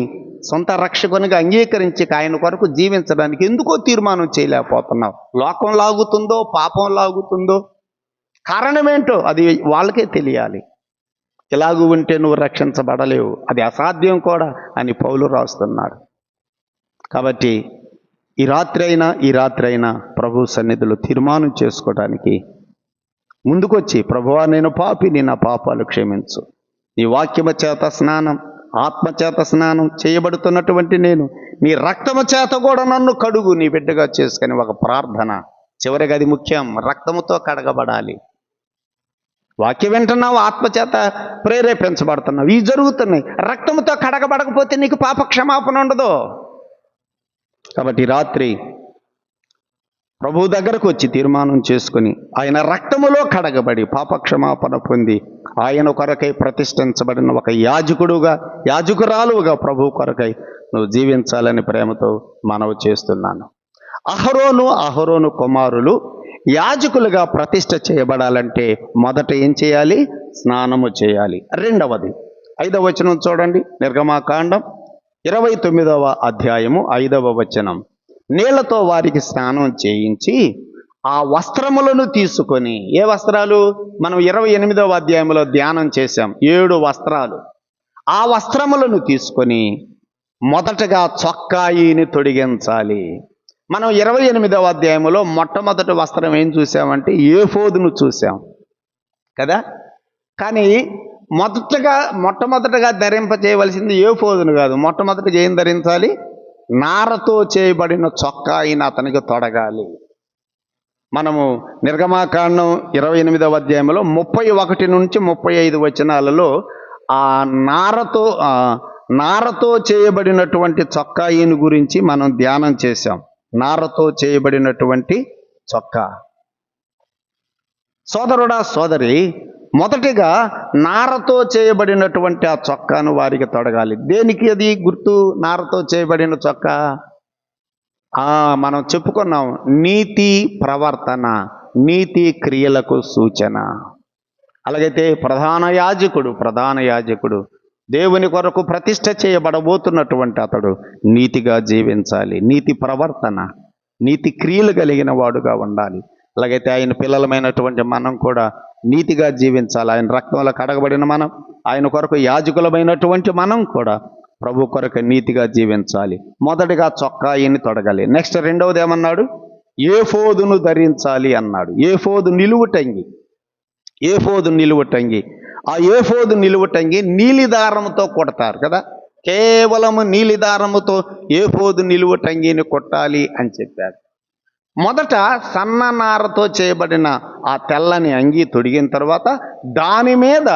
సొంత రక్షకునిగా అంగీకరించి ఆయన కొరకు జీవించడానికి ఎందుకో తీర్మానం చేయలేకపోతున్నావు. లోకం లాగుతుందో, పాపం లాగుతుందో, కారణమేంటో అది వాళ్ళకే తెలియాలి. ఇలాగూ ఉంటే నువ్వు రక్షించబడలేవు, అది అసాధ్యం కూడా అని పౌలు రాస్తున్నాడు. కాబట్టి ఈ రాత్రి అయినా ప్రభు సన్నిధిలో తీర్మానం చేసుకోవడానికి ముందుకొచ్చి, ప్రభువా నేను పాపిని, నా పాపాలు క్షమించు, నీ వాక్యము చేత స్నానం, ఆత్మచేత స్నానం చేయబడుతున్నటువంటి నేను నీ రక్తము చేత కూడా నన్ను కడుగు, నీ బిడ్డగా చేసుకుని ఒక ప్రార్థన. చివరిగా అది ముఖ్యం, రక్తముతో కడగబడాలి. వాక్యం వింటున్నావు, ఆత్మచేత ప్రేరేపించబడుతున్నావు, ఇవి జరుగుతున్నాయి. రక్తముతో కడగబడకపోతే నీకు పాప క్షమాపణ ఉండదు. కాబట్టి రాత్రి ప్రభు దగ్గరకు వచ్చి తీర్మానం చేసుకుని ఆయన రక్తములో కడగబడి పాపక్షమాపణ పొంది ఆయన కొరకై ప్రతిష్ఠించబడిన ఒక యాజకురాలుగా ప్రభు కొరకై నువ్వు జీవించాలని ప్రేమతో మనవి చేస్తున్నాను. అహరోను కుమారులు యాజకులుగా ప్రతిష్ఠ చేయబడాలంటే మొదట ఏం చేయాలి? స్నానము చేయాలి. రెండవది 5వ వచనం చూడండి, నిర్గమాకాండం 29వ అధ్యాయము 5వ వచనం. నీళ్లతో వారికి స్నానం చేయించి ఆ వస్త్రములను తీసుకొని, ఏ వస్త్రాలు? మనం 28వ అధ్యాయంలో ధ్యానం చేశాం, 7 వస్త్రాలు. ఆ వస్త్రములను తీసుకొని మొదటగా చొక్కాయిని తొడిగించాలి. మనం 28వ అధ్యాయంలో మొట్టమొదటి వస్త్రం ఏం చూసామంటే ఏఫోదును చూసాం కదా. కానీ మొట్టమొదటగా ధరింపచేయవలసింది ఏఫోదును కాదు, మొట్టమొదటిగా ఏం ధరించాలి? నారతో చేయబడిన చొక్కాయిని అతనికి తొడగాలి. మనము నిర్గమాకాండం 28వ అధ్యాయంలో 31 నుంచి 35 వచనాలలో ఆ నారతో చేయబడినటువంటి చొక్కాయిని గురించి మనం ధ్యానం చేశాం. నారతో చేయబడినటువంటి చొక్కా. సోదరుడా, సోదరి, మొదటిగా నారతో చేయబడినటువంటి ఆ చొక్కాను వారికి తొడగాలి. దేనికి అది గుర్తు? నారతో చేయబడిన చొక్కా మనం చెప్పుకున్నాం, నీతి ప్రవర్తన, నీతి క్రియలకు సూచన. అలాగైతే ప్రధాన యాజకుడు దేవుని కొరకు ప్రతిష్ఠ చేయబడబోతున్నటువంటి అతడు నీతిగా జీవించాలి. నీతి ప్రవర్తన, నీతి క్రియలు కలిగిన వాడుగా ఉండాలి. అలాగైతే ఆయన పిల్లలమైనటువంటి మనం కూడా నీతిగా జీవించాలి. ఆయన రక్తంలో కడగబడిన మనం, ఆయన కొరకు యాజకులమైనటువంటి మనం కూడా ప్రభు కొరకు నీతిగా జీవించాలి. మొదటిగా చొక్కాయిని తొడగాలి. నెక్స్ట్ రెండవది ఏమన్నాడు? ఏఫోదును ధరించాలి అన్నాడు. ఏఫోదు నిలువుటంగి. ఆ ఏఫోదు నిలువుటంగి నీలిదారముతో కొడతారు కదా. కేవలము నీలిదారముతో ఏఫోదు నిలువుటంగిని కొట్టాలి అని చెప్పారు. మొదట సన్ననారతో చేయబడిన ఆ తెల్లని అంగీ తొడిగిన తర్వాత దాని మీద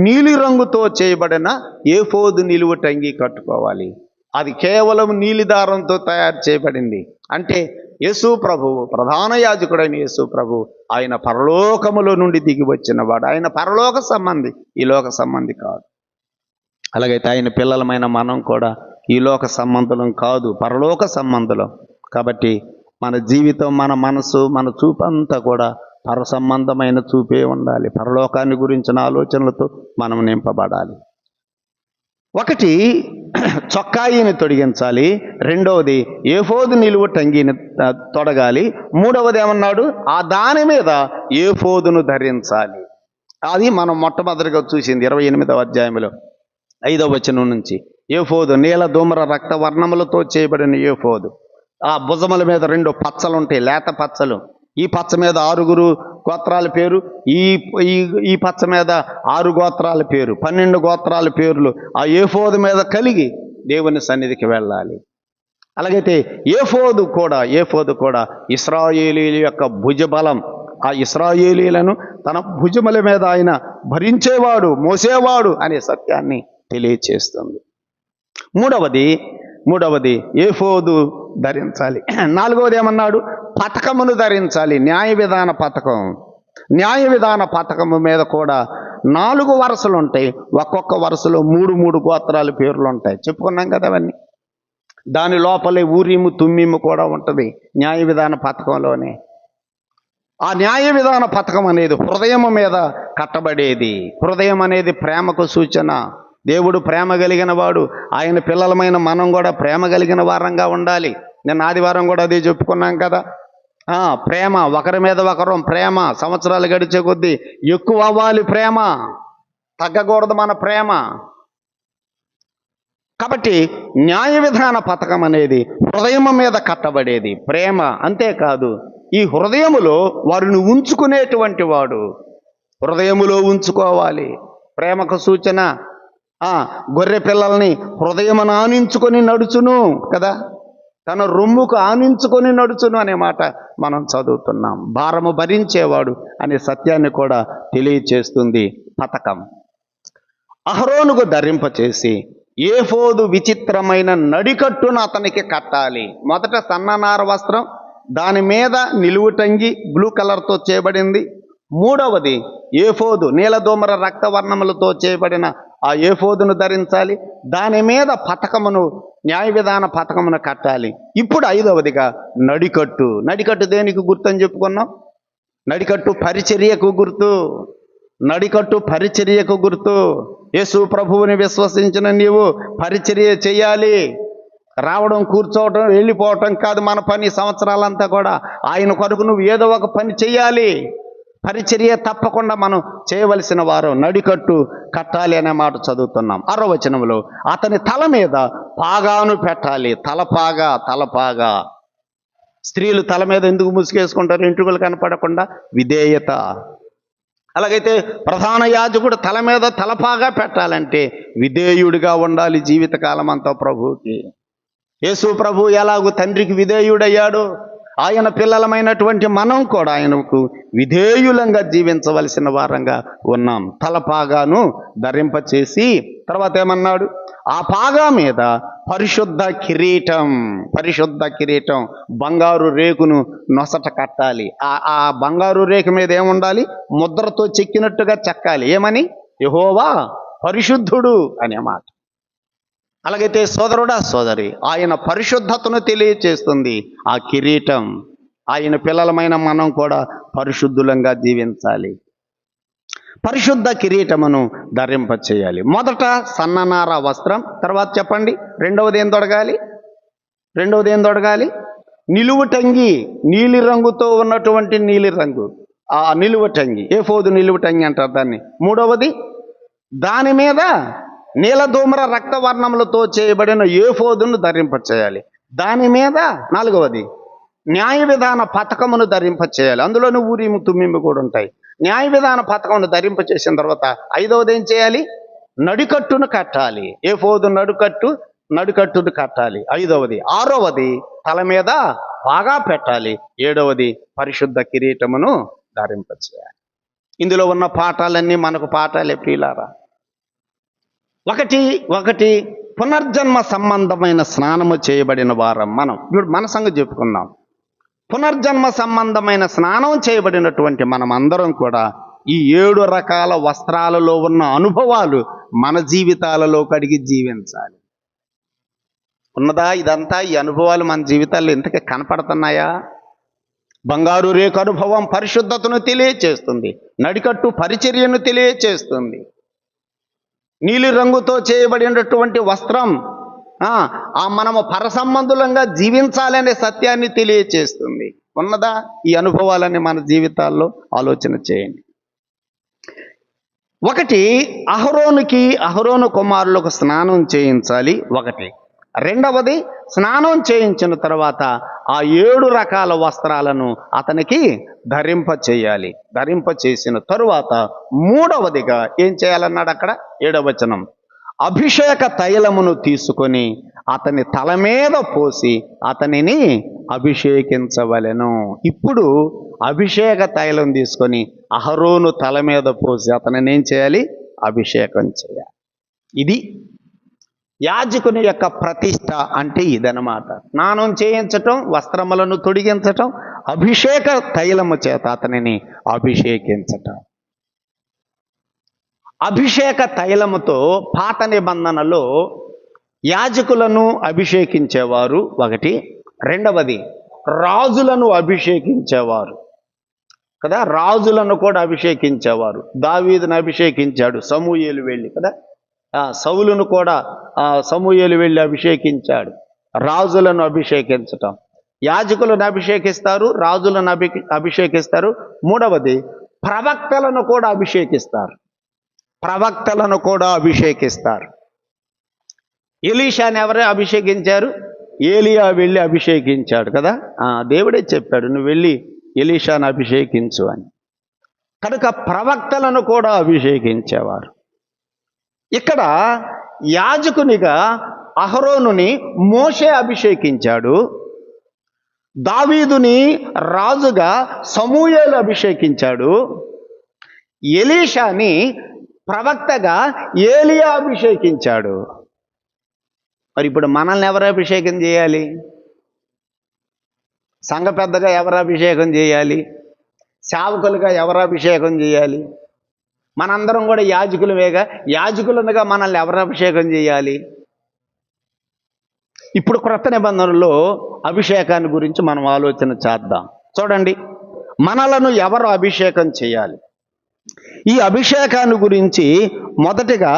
నీలి రంగుతో చేయబడిన ఏఫోదు నిలువుటంగి కట్టుకోవాలి. అది కేవలం నీలిదారంతో తయారు చేయబడింది. అంటే యేసు ప్రభువు, ప్రధాన యాజకుడైన యేసు ప్రభువు, ఆయన పరలోకములో నుండి దిగి వచ్చినవాడు. ఆయన పరలోక సంబంధి, ఈ లోక సంబంధి కాదు. అలాగైతే ఆయన పిల్లలమైన మనం కూడా ఈ లోక సంబంధులం కాదు, పరలోక సంబంధులం. కాబట్టి మన జీవితం, మన మనసు, మన చూపంతా కూడా పర సంబంధమైన చూపే ఉండాలి. పరలోకాన్ని గురించిన ఆలోచనలతో మనం నింపబడాలి. ఒకటి చొక్కాయిని తొడిగించాలి, రెండవది ఏఫోదు నిలువుటంగిని తొడగాలి, మూడవది ఏమన్నాడు? ఆ దాని మీద ఏఫోదును ధరించాలి. అది మనం మొట్టమొదటిగా చూసింది 28వ అధ్యాయంలో 5వ వచనం నుంచి. ఏఫోదు నీల ధూమ్ర రక్త వర్ణములతో చేయబడిన ఏఫోదు. ఆ భుజముల మీద 2 పచ్చలు ఉంటాయి, లేత పచ్చలు. ఈ పచ్చ మీద 6 గోత్రాల పేరు, ఈ పచ్చ మీద 6 గోత్రాల పేరు, 12 గోత్రాల పేర్లు ఆ ఏఫోదు మీద కలిగి దేవుని సన్నిధికి వెళ్ళాలి. అలాగైతే ఏఫోదు కూడా ఇశ్రాయేలీల యొక్క భుజబలం. ఆ ఇశ్రాయేలీలను తన భుజముల మీద ఆయన భరించేవాడు, మోసేవాడు అనే సత్యాన్ని తెలియచేస్తుంది. మూడవది ఏఫోదు ధరించాలి. నాలుగవది ఏమన్నాడు? పతకమును ధరించాలి. న్యాయ విధాన పతకము మీద కూడా 4 వరుసలు ఉంటాయి. ఒక్కొక్క వరుసలో 3 గోత్రాల పేర్లు ఉంటాయి. చెప్పుకున్నాం కదా అవన్నీ. దాని లోపలే ఊరీము తుమ్మీము కూడా ఉంటుంది న్యాయ విధాన పథకంలోనే. ఆ న్యాయ విధాన పథకం అనేది హృదయం మీద కట్టబడేది. హృదయం అనేది ప్రేమకు సూచన. దేవుడు ప్రేమ కలిగిన వాడు. ఆయన పిల్లలమైన మనం కూడా ప్రేమ కలిగిన వారంగా ఉండాలి. నేను ఆదివారం కూడా అదే చెప్పుకున్నాం కదా. ప్రేమ, ఒకరి మీద ఒకరు ప్రేమ సంవత్సరాలు గడిచే కొద్దీ ఎక్కువ అవ్వాలి. ప్రేమ తగ్గకూడదు మన ప్రేమ. కాబట్టి న్యాయ విధాన పథకం అనేది హృదయం మీద కట్టబడేది ప్రేమ. అంతేకాదు, ఈ హృదయములో వారిని ఉంచుకునేటువంటి వాడు. హృదయములో ఉంచుకోవాలి. ప్రేమకు సూచన. గొర్రె పిల్లల్ని హృదయమును ఆనించుకొని నడుచును కదా, తన రొమ్ముకు ఆనించుకొని నడుచును అనే మాట మనం చదువుతున్నాం. భారము భరించేవాడు అనే సత్యాన్ని కూడా తెలియచేస్తుంది పథకం. అహరోనుకు ధరింపచేసి ఏఫోదు విచిత్రమైన నడికట్టును అతనికి కట్టాలి. మొదట సన్ననార వస్త్రం, దాని మీద నిలువుటంగి బ్లూ కలర్తో చేయబడింది. మూడవది ఏఫోదు, నీలదోమర రక్తవర్ణములతో చేయబడిన ఆ ఏఫోదును ధరించాలి. దాని మీద పథకమును, న్యాయ విధాన పథకమును కట్టాలి. ఇప్పుడు ఐదవదిగా నడికట్టు. నడికట్టు దేనికి గుర్తు అని చెప్పుకున్నాం? నడికట్టు పరిచర్యకు గుర్తు. నడికట్టు పరిచర్యకు గుర్తు. యేసు ప్రభువుని విశ్వసించిన నీవు పరిచర్య చేయాలి. రావడం, కూర్చోవటం, వెళ్ళిపోవటం కాదు మన పని. సంవత్సరాలంతా కూడా ఆయన కొరకు నువ్వు ఏదో ఒక పని చేయాలి. పరిచర్య తప్పకుండా మనం చేయవలసిన వారు. నడికట్టు కట్టాలి అనే మాట చదువుతున్నాం. 6వ వచనంలో అతని తల మీద పాగాను పెట్టాలి. తలపాగా. స్త్రీలు తల మీద ఎందుకు ముసుగేసుకుంటారు? ఎంట్రుకలు కనపడకుండా. విధేయత. అలాగైతే ప్రధాన యాజకుడు తల మీద తలపాగా పెట్టాలంటే విధేయుడిగా ఉండాలి జీవితకాలం అంతా ప్రభువుకి. యేసు ప్రభు ఎలాగూ తండ్రికి విధేయుడయ్యాడు, ఆయన పిల్లలమైనటువంటి మనం కూడా ఆయనకు విధేయులంగా జీవించవలసిన వారంగా ఉన్నాం. తలపాగాను ధరింపచేసి తర్వాత ఏమన్నాడు? ఆ పాగా మీద పరిశుద్ధ కిరీటం బంగారు రేకును నొసట కట్టాలి. ఆ బంగారు రేకు మీద ఏముండాలి? ముద్రతో చెక్కినట్టుగా చెక్కాలి. ఏమని? యెహోవా పరిశుద్ధుడు అనే మాట. అలాగైతే సోదరుడా, సోదరి, ఆయన పరిశుద్ధతను తెలియచేస్తుంది ఆ కిరీటం. ఆయన పిల్లలమైన మనం కూడా పరిశుద్ధులంగా జీవించాలి. పరిశుద్ధ కిరీటమును ధరింపచేయాలి. మొదట సన్ననార వస్త్రం. తర్వాత చెప్పండి, రెండవది ఏం తొడగాలి? నిలువుటంగి. నీలి రంగుతో ఉన్నటువంటి నీలి రంగు, ఆ నిలువుటంగి, ఏఫోదు నిలువుటంగి అంటారు దాన్ని. మూడవది దాని మీద నీలధూమ్ర రక్తవర్ణములతో చేయబడిన ఏఫోదును ధరింపచేయాలి. దాని మీద నాలుగవది న్యాయ విధాన పథకమును ధరింపచేయాలి. అందులోని ఊరీము తుమ్మిము కూడా ఉంటాయి. న్యాయ విధాన పథకమును ధరింపచేసిన తర్వాత ఐదవది ఏం చేయాలి? నడికట్టును కట్టాలి. ఏఫోదు నడికట్టును కట్టాలి. ఐదవది. ఆరవది తల మీద బాగా పెట్టాలి. ఏడవది పరిశుద్ధ కిరీటమును ధరింపచేయాలి. ఇందులో ఉన్న పాఠాలన్నీ మనకు పాఠాలే ప్రియులారా. ఒకటి పునర్జన్మ సంబంధమైన స్నానము చేయబడిన వారం మనం. ఇప్పుడు మన సంగతి చెప్పుకున్నాం. పునర్జన్మ సంబంధమైన స్నానం చేయబడినటువంటి మనం అందరం కూడా ఈ 7 రకాల వస్త్రాలలో ఉన్న అనుభవాలు మన జీవితాలలో కడిగి జీవించాలి. ఉన్నదా ఇదంతా? ఈ అనుభవాలు మన జీవితాల్లో ఇంతకీ కనపడుతున్నాయా? బంగారు రేకు అనుభవం పరిశుద్ధతను తెలియచేస్తుంది. నడికట్టు పరిచర్యను తెలియచేస్తుంది. నీలి రంగుతో చేయబడినటువంటి వస్త్రం మనము పరసంబంధులంగా జీవించాలనే సత్యాన్ని తెలియచేస్తుంది. ఉన్నదా? ఈ అనుభవాలని మన జీవితాల్లో ఆలోచన చేయండి. ఒకటి, అహరోను కుమారులకు స్నానం చేయించాలి. రెండవది, స్నానం చేయించిన తర్వాత ఆ 7 రకాల వస్త్రాలను అతనికి ధరింపచేయాలి. ధరింపచేసిన తరువాత మూడవదిగా ఏం చేయాలన్నాడు అక్కడ? 7వ వచనం, అభిషేక తైలమును తీసుకొని అతని తల మీద పోసి అతనిని అభిషేకించవలెను. ఇప్పుడు అభిషేక తైలం తీసుకొని అహరోను తల మీద పోసి అతనిని ఏం చేయాలి? అభిషేకం చేయాలి. ఇది యాజకుని యొక్క ప్రతిష్ట అంటే ఇదనమాట. స్నానం చేయించటం, వస్త్రములను తొడిగించటం, అభిషేక తైలము చేత అతనిని అభిషేకించటం. అభిషేక తైలముతో పాత నిబంధనలో యాజకులను అభిషేకించేవారు ఒకటి, రెండవది రాజులను అభిషేకించేవారు కదా, రాజులను కూడా అభిషేకించేవారు. దావీదును అభిషేకించాడు సమూయేలు వెళ్ళి కదా, సౌలును కూడా సమూయేలు వెళ్ళి అభిషేకించాడు. రాజులను అభిషేకించటం, యాజకులను అభిషేకిస్తారు, రాజులను అభిషేకిస్తారు. మూడవది ప్రవక్తలను కూడా అభిషేకిస్తారు, ప్రవక్తలను కూడా అభిషేకిస్తారు. ఎలీషాని ఎవరు అభిషేకించారు? ఏలియా వెళ్ళి అభిషేకించాడు కదా, దేవుడే చెప్పాడు నువ్వు వెళ్ళి ఎలీషాను అభిషేకించు అని. కనుక ప్రవక్తలను కూడా అభిషేకించేవారు. ఇక్కడ యాజకునిగా అహరోనుని మోషే అభిషేకించాడు, దావీదుని రాజుగా సమూయేలు అభిషేకించాడు, ఎలీషాని ప్రవక్తగా ఏలియా అభిషేకించాడు. మరి ఇప్పుడు మనల్ని ఎవరు అభిషేకం చేయాలి? సంఘ పెద్దగా ఎవరు అభిషేకం చేయాలి? సేవకులుగా ఎవరు అభిషేకం చేయాలి? మనందరం కూడా యాజకులమేగా, యాజకులనుగా మనల్ని ఎవరు అభిషేకం చేయాలి? ఇప్పుడు క్రొత్త నిబంధనలో అభిషేకాన్ని గురించి మనం ఆలోచన చేద్దాం. చూడండి, మనలను ఎవరు అభిషేకం చేయాలి? ఈ అభిషేకాన్ని గురించి మొదటిగా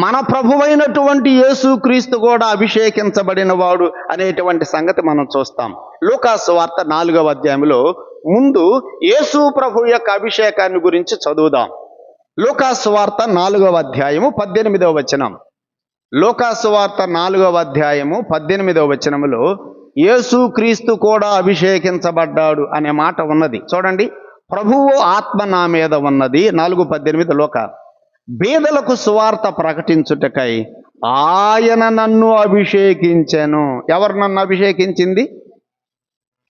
మన ప్రభువైనటువంటి యేసుక్రీస్తు కూడా అభిషేకించబడిన వాడు అనేటువంటి సంగతి మనం చూస్తాం. లూకాసు వార్త 4వ అధ్యాయంలో ముందు యేసు ప్రభు యొక్క అభిషేకాన్ని గురించి చదువుదాం. లూకాసు వార్త 4వ అధ్యాయము 18వ వచనం. లూకాసు వార్త 4వ అధ్యాయము 18వ వచనములో యేసుక్రీస్తు కూడా అభిషేకించబడ్డాడు అనే మాట ఉన్నది. చూడండి, ప్రభువు ఆత్మ నా మీద ఉన్నది, 4:18 లోక బీదలకు సువార్త ప్రకటించుటకై ఆయన నన్ను అభిషేకించెను. ఎవరు నన్ను అభిషేకించింది?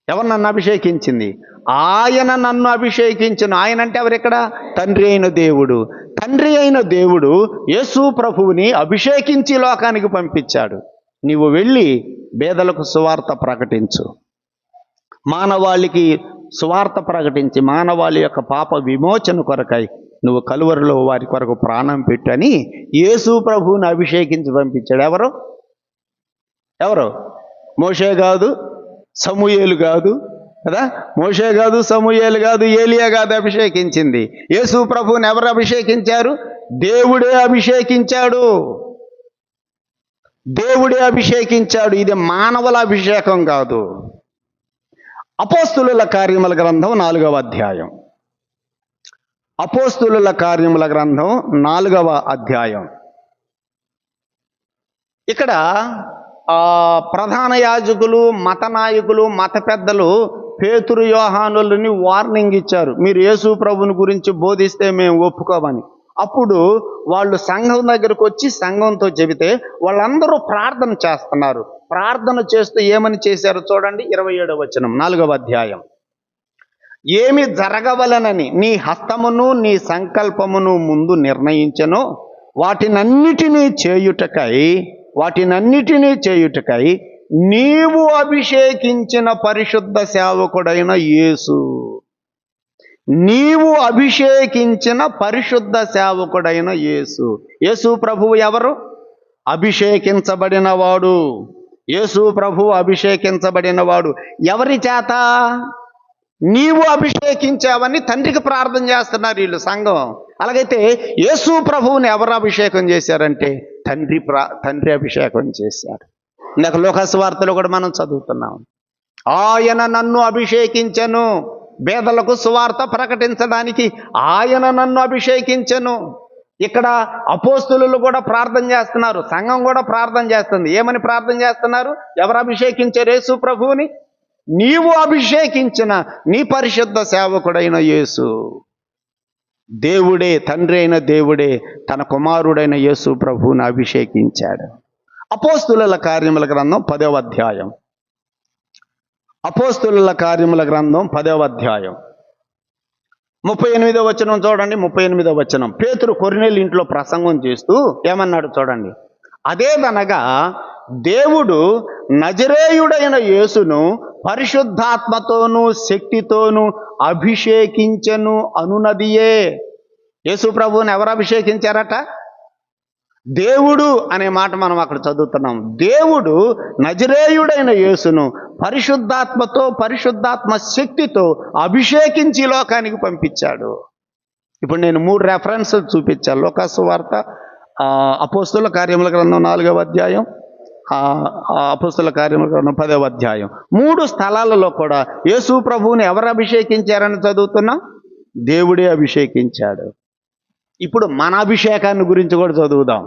ఎవరు నన్ను అభిషేకించింది? ఆయన నన్ను అభిషేకించెను. ఆయన అంటే ఎవరు ఇక్కడ? తండ్రి అయిన దేవుడు. తండ్రి అయిన దేవుడు యేసు ప్రభువుని అభిషేకించి లోకానికి పంపించాడు. నీవు వెళ్ళి బీదలకు సువార్త ప్రకటించు, మానవాళికి సువార్త ప్రకటించి మానవాళి యొక్క పాప విమోచన కొరకై నువ్వు కలువరిలో వారి కొరకు ప్రాణం పెట్టని యేసు ప్రభువుని అభిషేకించి పంపించాడు. ఎవరు? ఎవరు? మోషే కాదు, సమూయేలు కాదు కదా, మోషే కాదు, సమూయేలు కాదు, ఏలియా కాదు అభిషేకించింది. యేసు ప్రభువుని ఎవరు అభిషేకించారు? దేవుడే అభిషేకించాడు. దేవుడే అభిషేకించాడు. ఇది మానవుల అభిషేకం కాదు. అపోస్తులుల కార్యముల గ్రంథం 4వ అధ్యాయం. అపోస్తులుల కార్యముల గ్రంథం 4వ అధ్యాయం. ఇక్కడ ప్రధాన యాజకులు, మత నాయకులు, మత పెద్దలు పేతురు యోహానులని వార్నింగ్ ఇచ్చారు, మీరు యేసు ప్రభుని గురించి బోధిస్తే మేము ఒప్పుకోమని. అప్పుడు వాళ్ళు సంఘం దగ్గరకు వచ్చి సంఘంతో చెబితే వాళ్ళందరూ ప్రార్థన చేస్తున్నారు. ప్రార్థన చేస్తూ ఏమని చేశారు చూడండి, 27వ వచనం 4వ అధ్యాయం. ఏమి జరగవలనని నీ హస్తమును నీ సంకల్పమును ముందు నిర్ణయించెను, వాటినన్నిటినీ చేయుటకై నీవు అభిషేకించిన పరిశుద్ధ సేవకుడైన యేసు, నీవు అభిషేకించిన పరిశుద్ధ సేవకుడైన యేసు. యేసు ప్రభువు ఎవరు? అభిషేకించబడినవాడు. యేసు ప్రభువు అభిషేకించబడినవాడు. ఎవరి చేత? నీవు అభిషేకించావని తండ్రికి ప్రార్థన చేస్తున్నారు వీళ్ళు సంఘం. అలాగైతే యేసు ప్రభువుని ఎవరు అభిషేకం చేశారంటే తండ్రి అభిషేకం చేశారు. ఇందాక లోకాసు వార్తలో కూడా మనం చదువుతున్నాం, ఆయన నన్ను అభిషేకించెను, బేదలకు సువార్త ప్రకటించడానికి ఆయన నన్ను అభిషేకించెను. ఇక్కడ అపోస్తులు కూడా ప్రార్థన చేస్తున్నారు, సంఘం కూడా ప్రార్థన చేస్తుంది. ఏమని ప్రార్థన చేస్తున్నారు? ఎవరు అభిషేకించారు యేసు ప్రభువుని? నీవు అభిషేకించిన నీ పరిశుద్ధ సేవకుడైన యేసు. దేవుడే, తండ్రి అయిన దేవుడే తన కుమారుడైన యేసు ప్రభువుని అభిషేకించాడు. అపోస్తులుల కార్యముల గ్రంథం 10వ అధ్యాయం. అపోస్తులుల కార్యముల గ్రంథం 10వ అధ్యాయం 38వ వచనం చూడండి. 38వ వచనం, పేతురు కొర్నేలి ఇంట్లో ప్రసంగం చేస్తూ ఏమన్నాడు చూడండి. అదేదనగా దేవుడు నజరేయుడైన యేసును పరిశుద్ధాత్మతోనూ శక్తితోనూ అభిషేకించెను అనునదియే. యేసు ప్రభువుని ఎవరు అభిషేకించారట? దేవుడు అనే మాట మనం అక్కడ చదువుతున్నాం. దేవుడు నజరేయుడైన యేసును పరిశుద్ధాత్మతో, పరిశుద్ధాత్మ శక్తితో అభిషేకించి లోకానికి పంపించాడు. ఇప్పుడు నేను 3 రెఫరెన్సులు చూపించాను. లోకాసు వార్త, అపోస్తుల కార్యముల గ్రంథం 4వ అధ్యాయం, అపోస్తుల కార్యముల గ్రంథం 10వ అధ్యాయం. 3 స్థలాలలో కూడా యేసు ప్రభువుని ఎవరు అభిషేకించారని చదువుతున్నాం? దేవుడే అభిషేకించాడు. ఇప్పుడు మన అభిషేకాన్ని గురించి కూడా చదువుదాం.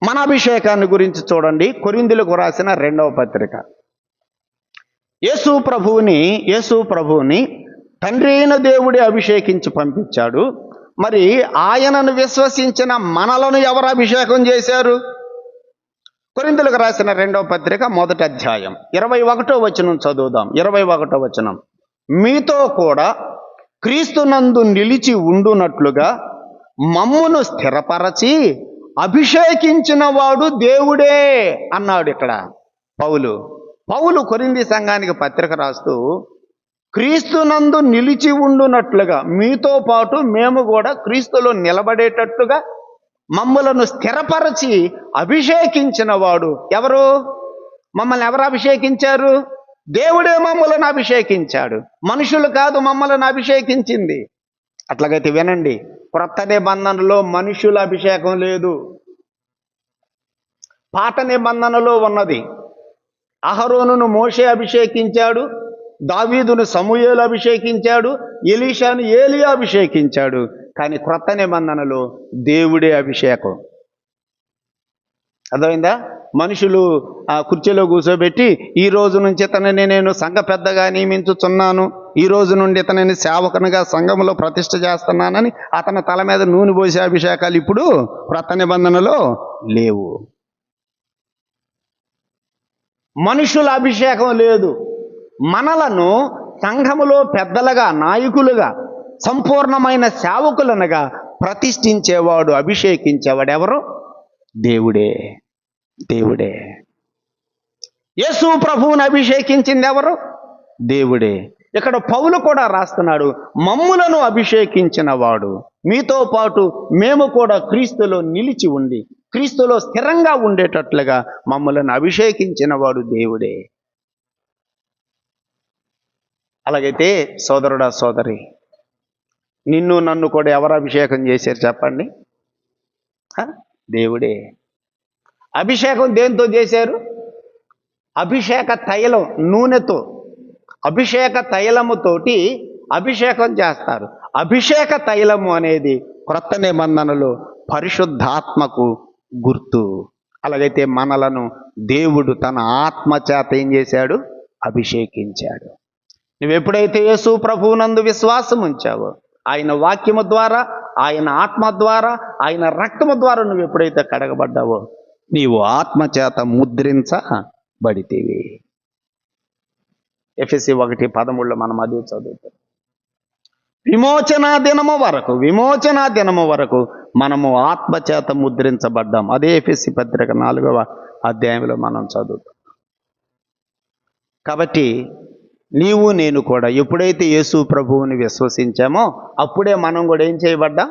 మన అభిషేకాన్ని గురించి చూడండి. కొరింథీయులకు రాసిన 2వ పత్రిక. యేసు ప్రభువుని తండ్రి అయిన దేవుడే అభిషేకించి పంపించాడు. మరి ఆయనను విశ్వసించిన మనలను ఎవరు అభిషేకం చేశారు? కొరింథీయులకు రాసిన 2వ పత్రిక 1వ అధ్యాయం 21వ వచనం చదువుదాం. 21వ వచనం, మీతో కూడా క్రీస్తునందు నిలిచి ఉండునట్లుగా మమ్మును స్థిరపరచి అభిషేకించిన వాడు దేవుడే అన్నాడు. ఇక్కడ పౌలు కొరింథీ సంఘానికి పత్రిక రాస్తూ క్రీస్తునందు నిలిచి ఉండునట్లుగా, మీతో పాటు మేము కూడా క్రీస్తులో నిలబడేటట్లుగా మమ్మలను స్థిరపరచి అభిషేకించిన వాడు ఎవరు? మమ్మల్ని ఎవరు అభిషేకించారు? దేవుడే మమ్మలను అభిషేకించాడు. మనుషులు కాదు మమ్మలను అభిషేకించింది. అట్లాగైతే వినండి, క్రొత్త నిబంధనలో మనుషుల అభిషేకం లేదు. పాత నిబంధనలో ఉన్నది. అహరోనును మోషే అభిషేకించాడు, దావీదును సమూయేలు అభిషేకించాడు, ఎలీషాను ఏలియా అభిషేకించాడు. కానీ క్రొత్త నిబంధనలో దేవుడే అభిషేకం. అర్థమైందా? మనుషులు కుర్చీలో కూర్చోబెట్టి ఈ రోజు నుంచి ఇతనిని నేను సంఘ పెద్దగా నియమించుచున్నాను, ఈ రోజు నుండి ఇతనిని సేవకునిగా సంఘంలో ప్రతిష్ఠ చేస్తున్నానని అతని తల మీద నూనె పోసే అభిషేకాలు ఇప్పుడు క్రొత్త నిబంధనలో లేవు. మనుషుల అభిషేకం లేదు. మనలను సంఘములో పెద్దలుగా, నాయకులుగా, సంపూర్ణమైన సేవకులనుగా ప్రతిష్ఠించేవాడు, అభిషేకించేవాడు ఎవరు? దేవుడే. యేసు ప్రభువుని అభిషేకించింది ఎవరు? దేవుడే. ఇక్కడ పౌలు కూడా రాస్తున్నాడు, మమ్ములను అభిషేకించిన వాడు, మీతో పాటు మేము కూడా క్రీస్తులో నిలిచి ఉండి క్రీస్తులో స్థిరంగా ఉండేటట్లుగా మమ్మలను అభిషేకించిన వాడు దేవుడే. అలాగైతే సోదరుడా, సోదరి, నిన్ను నన్ను కూడా ఎవరు అభిషేకం చేశారు చెప్పండి? దేవుడే. అభిషేకం దేంతో చేశారు? అభిషేక తైలం, నూనెతో, అభిషేక తైలముతోటి అభిషేకం చేస్తారు. అభిషేక తైలము అనేది క్రొత్త నిబంధనలో పరిశుద్ధాత్మకు గుర్తు. అలాగైతే మనలను దేవుడు తన ఆత్మ చేత ఏం చేశాడు? అభిషేకించాడు. నువ్వెప్పుడైతే యేసు ప్రభువునందు విశ్వాసం ఉంచావో, ఆయన వాక్యము ద్వారా, ఆయన ఆత్మ ద్వారా, ఆయన రక్తము ద్వారా నువ్వు ఎప్పుడైతే కడగబడ్డావో నీవు ఆత్మ చేత ముద్రించబడితేవి. ఎఫెసీ 1:13 మనం అదే చదువుతాం. విమోచన దినము వరకు మనము ఆత్మ చేత ముద్రించబడ్డాం. అదే ఎఫెసీ పత్రిక 4వ అధ్యాయంలో మనం చదువుతాం. కాబట్టి నీవు నేను కూడా ఎప్పుడైతే యేసు ప్రభువుని విశ్వసించామో అప్పుడే మనం కూడా ఏం చేయబడ్డాం?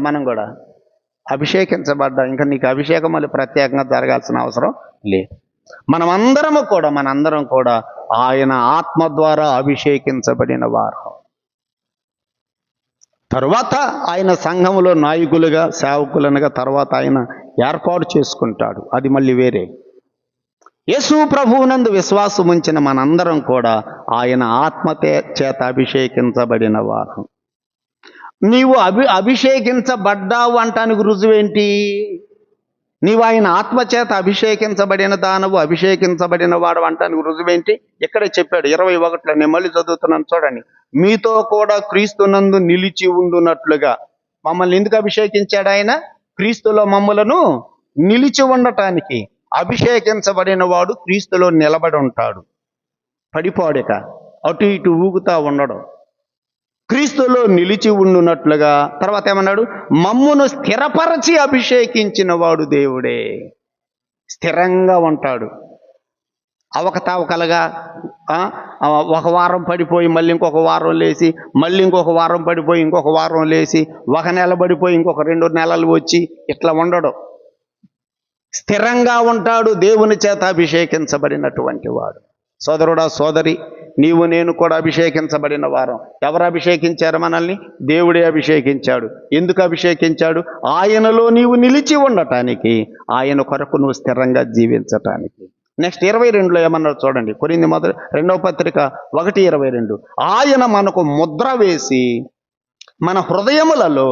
మనం కూడా అభిషేకించబడ్డాం. ఇంకా నీకు అభిషేకం మళ్ళీ ప్రత్యేకంగా జరగాల్సిన అవసరం లేదు. మనందరం కూడా ఆయన ఆత్మ ద్వారా అభిషేకించబడిన వారు. తరువాత ఆయన సంఘములో నాయకులుగా, సేవకులనుగా తర్వాత ఆయన ఏర్పాటు చేసుకుంటాడు. అది మళ్ళీ వేరే. యేసు ప్రభువునందు విశ్వాసం ఉంచిన మనందరం కూడా ఆయన ఆత్మ చేత అభిషేకించబడిన వారు. నీవు అభిషేకించబడ్డావు అంటానికి రుజువేంటి? నీవు ఆయన ఆత్మ చేత అభిషేకించబడిన దానవు, అభిషేకించబడిన వాడు అంటానికి రుజువేంటి? ఇక్కడే చెప్పాడు 21లో. నేను మళ్ళీ చదువుతున్నాను చూడండి. మీతో కూడా క్రీస్తునందు నిలిచి ఉండునట్లుగా. మమ్మల్ని ఎందుకు అభిషేకించాడు ఆయన? క్రీస్తులో మమ్మలను నిలిచి ఉండటానికి. అభిషేకించబడిన వాడు క్రీస్తులో నిలబడి ఉంటాడు, పడిపోడిక అటు ఇటు ఊగుతా ఉండడం. క్రీస్తులో నిలిచి ఉండునట్లుగా. తర్వాత ఏమన్నాడు? మమ్మును స్థిరపరచి అభిషేకించిన వాడు దేవుడే. స్థిరంగా ఉంటాడు. అవకతవకలుగా ఒక వారం పడిపోయి మళ్ళీ ఇంకొక వారం లేచి, మళ్ళీ ఇంకొక వారం పడిపోయి ఇంకొక వారం లేచి, ఒక నెల పడిపోయి ఇంకొక 2 నెలలు వచ్చి ఇట్లా ఉండడు. స్థిరంగా ఉంటాడు దేవుని చేత అభిషేకించబడినటువంటి వాడు. సోదరుడా, సోదరి, నీవు నేను కూడా అభిషేకించబడిన వారం. ఎవరు అభిషేకించారు మనల్ని? దేవుడే అభిషేకించాడు. ఎందుకు అభిషేకించాడు? ఆయనలో నీవు నిలిచి ఉండటానికి, ఆయన కొరకు నువ్వు స్థిరంగా జీవించటానికి. నెక్స్ట్ 22లో ఏమన్నారు చూడండి. కొరింథీ మొదటి 2వ పత్రిక 1:22. ఆయన మనకు ముద్ర వేసి మన హృదయములలో